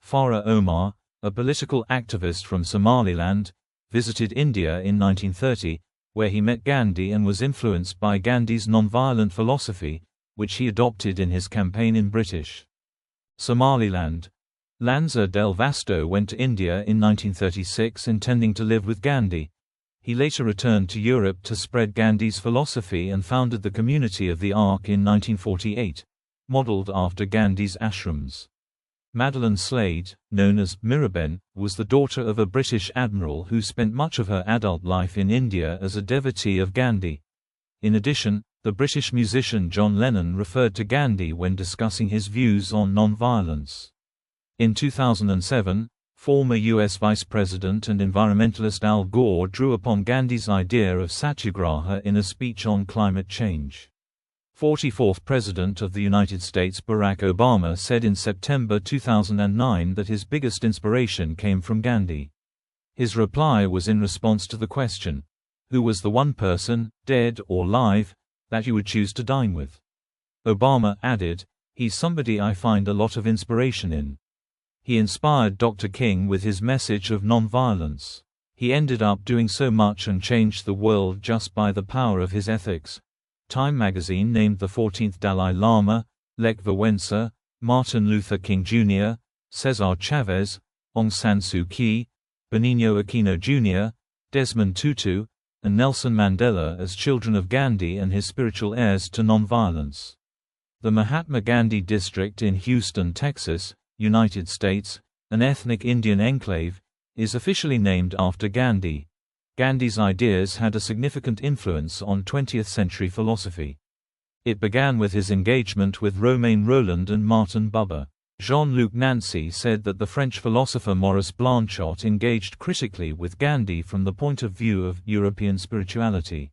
Farah Omar, a political activist from Somaliland, visited India in 1930, where he met Gandhi and was influenced by Gandhi's nonviolent philosophy, which he adopted in his campaign in British Somaliland. Lanza del Vasto went to India in 1936 intending to live with Gandhi. He later returned to Europe to spread Gandhi's philosophy and founded the Community of the Ark in 1948, modeled after Gandhi's ashrams. Madeleine Slade, known as Miraben, was the daughter of a British admiral who spent much of her adult life in India as a devotee of Gandhi. In addition, the British musician John Lennon referred to Gandhi when discussing his views on nonviolence. In 2007, former U.S. Vice President and environmentalist Al Gore drew upon Gandhi's idea of Satyagraha in a speech on climate change. 44th President of the United States Barack Obama said in September 2009 that his biggest inspiration came from Gandhi. His reply was in response to the question, "Who was the one person, dead or alive, that you would choose to dine with?" Obama added, "He's somebody I find a lot of inspiration in. He inspired Dr. King with his message of nonviolence. He ended up doing so much and changed the world just by the power of his ethics." Time magazine named the 14th Dalai Lama, Lech Walesa, Martin Luther King Jr., Cesar Chavez, Aung San Suu Kyi, Benigno Aquino Jr., Desmond Tutu, and Nelson Mandela as children of Gandhi and his spiritual heirs to nonviolence. The Mahatma Gandhi district in Houston, Texas, United States, an ethnic Indian enclave, is officially named after Gandhi. Gandhi's ideas had a significant influence on 20th-century philosophy. It began with his engagement with Romain Rolland and Martin Buber. Jean-Luc Nancy said that the French philosopher Maurice Blanchot engaged critically with Gandhi from the point of view of European spirituality.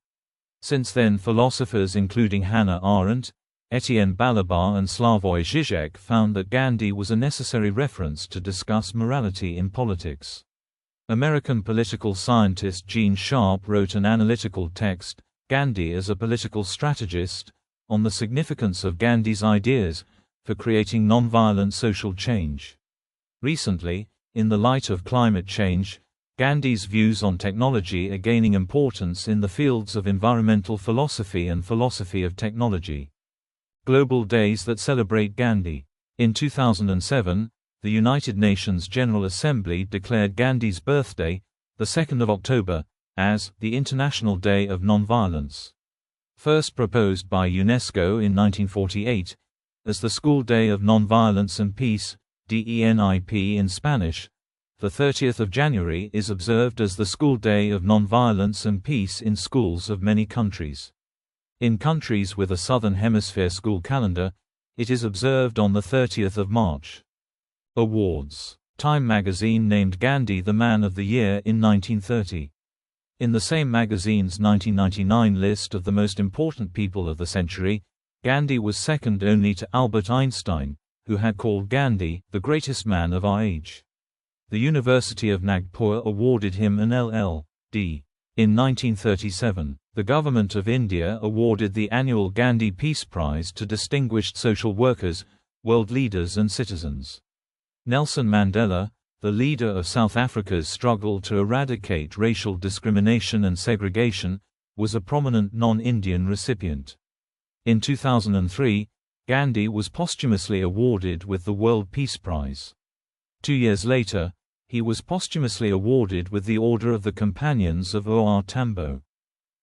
Since then, philosophers including Hannah Arendt, Etienne Balibar and Slavoj Žižek found that Gandhi was a necessary reference to discuss morality in politics. American political scientist Gene Sharp wrote an analytical text, Gandhi as a political strategist, on the significance of Gandhi's ideas for creating nonviolent social change. Recently, in the light of climate change, Gandhi's views on technology are gaining importance in the fields of environmental philosophy and philosophy of technology. Global Days that celebrate Gandhi. In 2007, the United Nations General Assembly declared Gandhi's birthday, the 2nd of October, as the International Day of Nonviolence. First proposed by UNESCO in 1948, as the School Day of Nonviolence and Peace, DENIP in Spanish, the 30th of January is observed as the School Day of Nonviolence and Peace in schools of many countries. In countries with a Southern Hemisphere school calendar, it is observed on the 30th of March. Awards. Time magazine named Gandhi the Man of the Year in 1930. In the same magazine's 1999 list of the most important people of the century, Gandhi was second only to Albert Einstein, who had called Gandhi the greatest man of our age. The University of Nagpur awarded him an LL.D. In 1937, the Government of India awarded the annual Gandhi Peace Prize to distinguished social workers, world leaders and citizens. Nelson Mandela, the leader of South Africa's struggle to eradicate racial discrimination and segregation, was a prominent non-Indian recipient. In 2003, Gandhi was posthumously awarded with the World Peace Prize. 2 years later, he was posthumously awarded with the Order of the Companions of O.R. Tambo.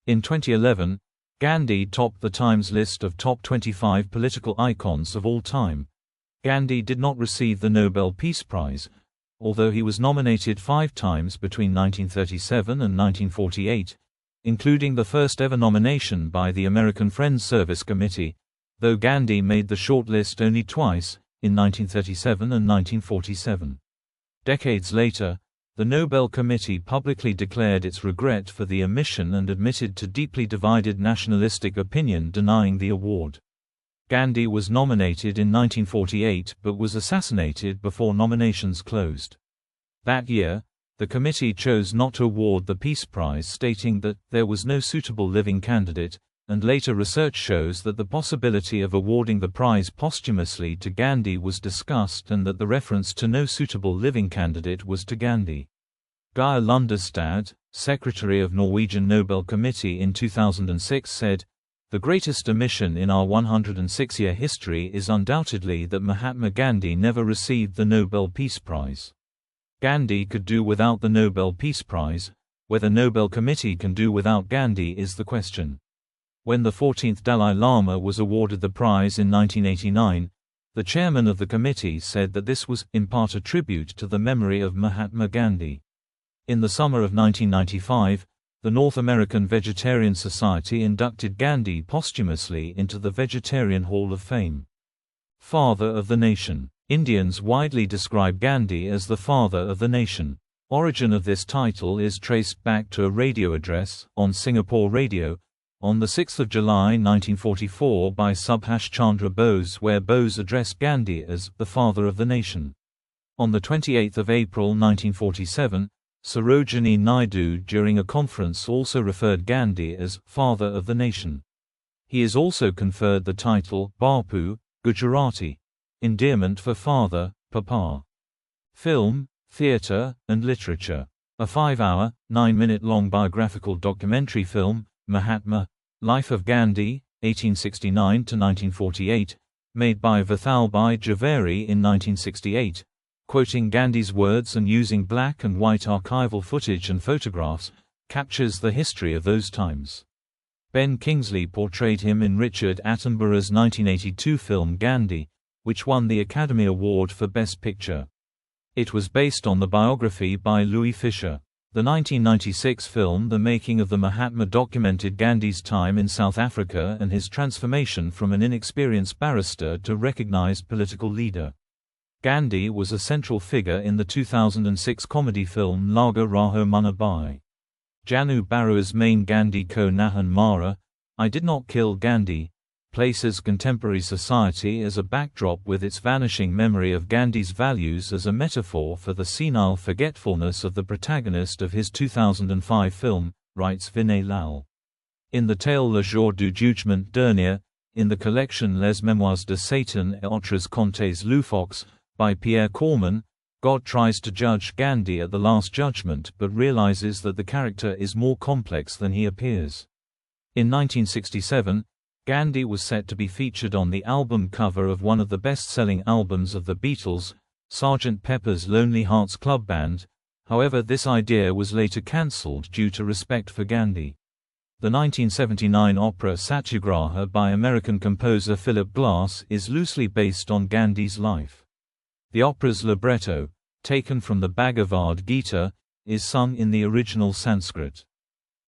In 2011, Gandhi topped the Times list of top 25 political icons of all time. Gandhi did not receive the Nobel Peace Prize, although he was nominated 5 times between 1937 and 1948, including the first ever nomination by the American Friends Service Committee, though Gandhi made the shortlist only twice, in 1937 and 1947. Decades later, the Nobel Committee publicly declared its regret for the omission and admitted to deeply divided nationalistic opinion denying the award. Gandhi was nominated in 1948 but was assassinated before nominations closed. That year, the committee chose not to award the Peace Prize, stating that there was no suitable living candidate, and later research shows that the possibility of awarding the prize posthumously to Gandhi was discussed and that the reference to no suitable living candidate was to Gandhi. Geir Lundestad, secretary of Norwegian Nobel Committee in 2006 said, "The greatest omission in our 106-year history is undoubtedly that Mahatma Gandhi never received the Nobel Peace Prize. Gandhi could do without the Nobel Peace Prize. Whether Nobel Committee can do without Gandhi is the question." When the 14th Dalai Lama was awarded the prize in 1989, the chairman of the committee said that this was, in part, a tribute to the memory of Mahatma Gandhi. In the summer of 1995, the North American Vegetarian Society inducted Gandhi posthumously into the Vegetarian Hall of Fame. Father of the Nation. Indians widely describe Gandhi as the father of the nation. Origin of this title is traced back to a radio address, on Singapore radio, on 6 July 1944 by Subhash Chandra Bose, where Bose addressed Gandhi as the father of the nation. On 28 April 1947, Sarojini Naidu during a conference also referred Gandhi as father of the nation. He is also conferred the title Bapu, Gujarati, endearment for father, Papa. Film, theatre, and literature. A 5-hour, 9-minute-long biographical documentary film, Mahatma, Life of Gandhi, 1869–1948, made by Vithalbhai Javeri in 1968, quoting Gandhi's words and using black and white archival footage and photographs, captures the history of those times. Ben Kingsley portrayed him in Richard Attenborough's 1982 film Gandhi, which won the Academy Award for Best Picture. It was based on the biography by Louis Fisher. The 1996 film The Making of the Mahatma documented Gandhi's time in South Africa and his transformation from an inexperienced barrister to recognized political leader. Gandhi was a central figure in the 2006 comedy film Laga Raho Munabai. Janu Barua's main Gandhi Ko Nahan Mara, I Did Not Kill Gandhi, places contemporary society as a backdrop with its vanishing memory of Gandhi's values as a metaphor for the senile forgetfulness of the protagonist of his 2005 film, writes Vinay Lal. In the tale Le Jour du Jugement Dernier, in the collection Les Mémoires de Satan et autres contes loufoques, by Pierre Corman, God tries to judge Gandhi at the Last Judgment but realizes that the character is more complex than he appears. In 1967, Gandhi was set to be featured on the album cover of one of the best-selling albums of the Beatles, Sgt. Pepper's Lonely Hearts Club Band. However, this idea was later cancelled due to respect for Gandhi. The 1979 opera Satyagraha by American composer Philip Glass is loosely based on Gandhi's life. The opera's libretto, taken from the Bhagavad Gita, is sung in the original Sanskrit.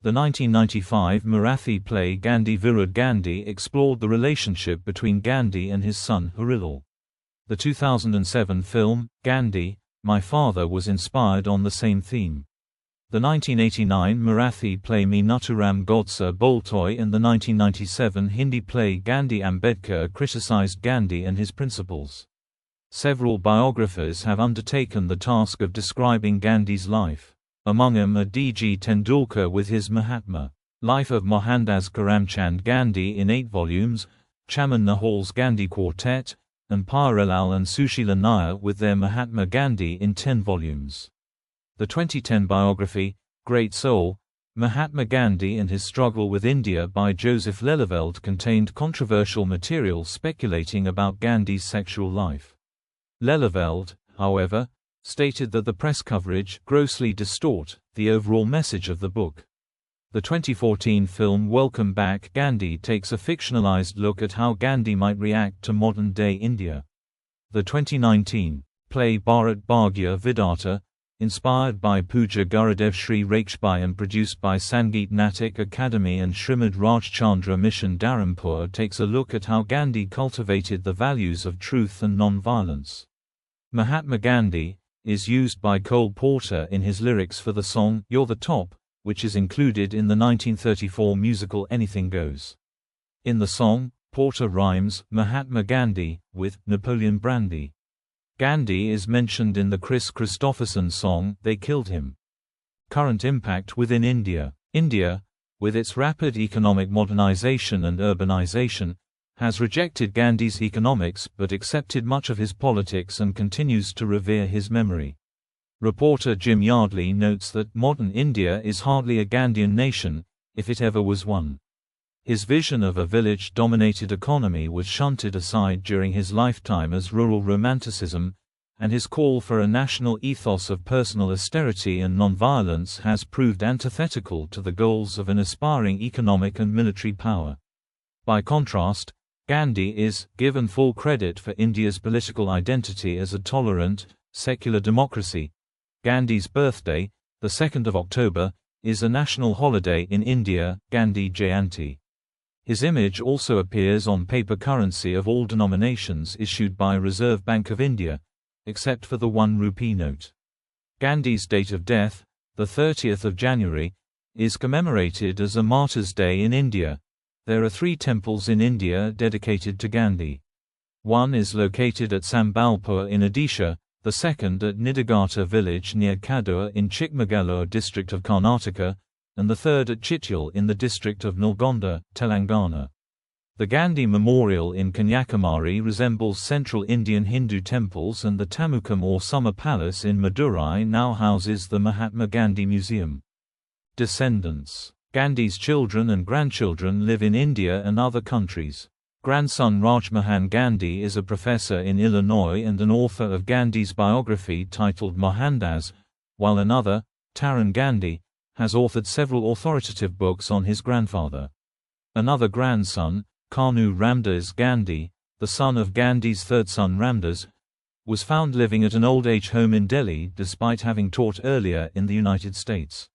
The 1995 Marathi play Gandhi Virud Gandhi explored the relationship between Gandhi and his son Harilal. The 2007 film, Gandhi, My Father, was inspired on the same theme. The 1989 Marathi play Me Naturam Godse Boltoy and the 1997 Hindi play Gandhi Ambedkar criticized Gandhi and his principles. Several biographers have undertaken the task of describing Gandhi's life. Among them are D.G. Tendulkar with his Mahatma. Life of Mohandas Karamchand Gandhi in 8 volumes, Chaman Nahal's Gandhi Quartet, and Pyarelal and Sushila Nair with their Mahatma Gandhi in 10 volumes. The 2010 biography, Great Soul, Mahatma Gandhi and His Struggle with India by Joseph Lelyveld contained controversial material speculating about Gandhi's sexual life. Lelyveld, however, stated that the press coverage grossly distort the overall message of the book. The 2014 film Welcome Back Gandhi takes a fictionalized look at how Gandhi might react to modern-day India. The 2019 play Bharat Bhagya Vidata, inspired by Pooja Gurudev Sri Rakshbai and produced by Sangeet Natak Academy and Srimad Rajchandra Mission Dharampur, takes a look at how Gandhi cultivated the values of truth and non-violence. Mahatma Gandhi is used by Cole Porter in his lyrics for the song You're the Top, which is included in the 1934 musical Anything Goes. In the song, Porter rhymes Mahatma Gandhi with Napoleon Brandy. Gandhi is mentioned in the Chris Christopherson song They Killed Him. Current impact within India. India, with its rapid economic modernization and urbanization, has rejected Gandhi's economics but accepted much of his politics and continues to revere his memory. Reporter Jim Yardley notes that modern India is hardly a Gandhian nation, if it ever was one. His vision of a village-dominated economy was shunted aside during his lifetime as rural romanticism, and his call for a national ethos of personal austerity and nonviolence has proved antithetical to the goals of an aspiring economic and military power. By contrast, Gandhi is given full credit for India's political identity as a tolerant, secular democracy. Gandhi's birthday, the 2nd of October, is a national holiday in India, Gandhi Jayanti. His image also appears on paper currency of all denominations issued by Reserve Bank of India, except for the 1 rupee note. Gandhi's date of death, the 30th of January, is commemorated as a Martyrs' Day in India. There are 3 temples in India dedicated to Gandhi. One is located at Sambalpur in Odisha, the second at Nidagata village near Kadur in Chikmagalur district of Karnataka, and the third at Chityal in the district of Nalgonda, Telangana. The Gandhi Memorial in Kanyakumari resembles central Indian Hindu temples, and the Tamukam or Summer Palace in Madurai now houses the Mahatma Gandhi Museum. Descendants. Gandhi's children and grandchildren live in India and other countries. Grandson Rajmohan Gandhi is a professor in Illinois and an author of Gandhi's biography titled Mohandas, while another, Taran Gandhi, has authored several authoritative books on his grandfather. Another grandson, Kanu Ramdas Gandhi, the son of Gandhi's third son Ramdas, was found living at an old age home in Delhi despite having taught earlier in the United States.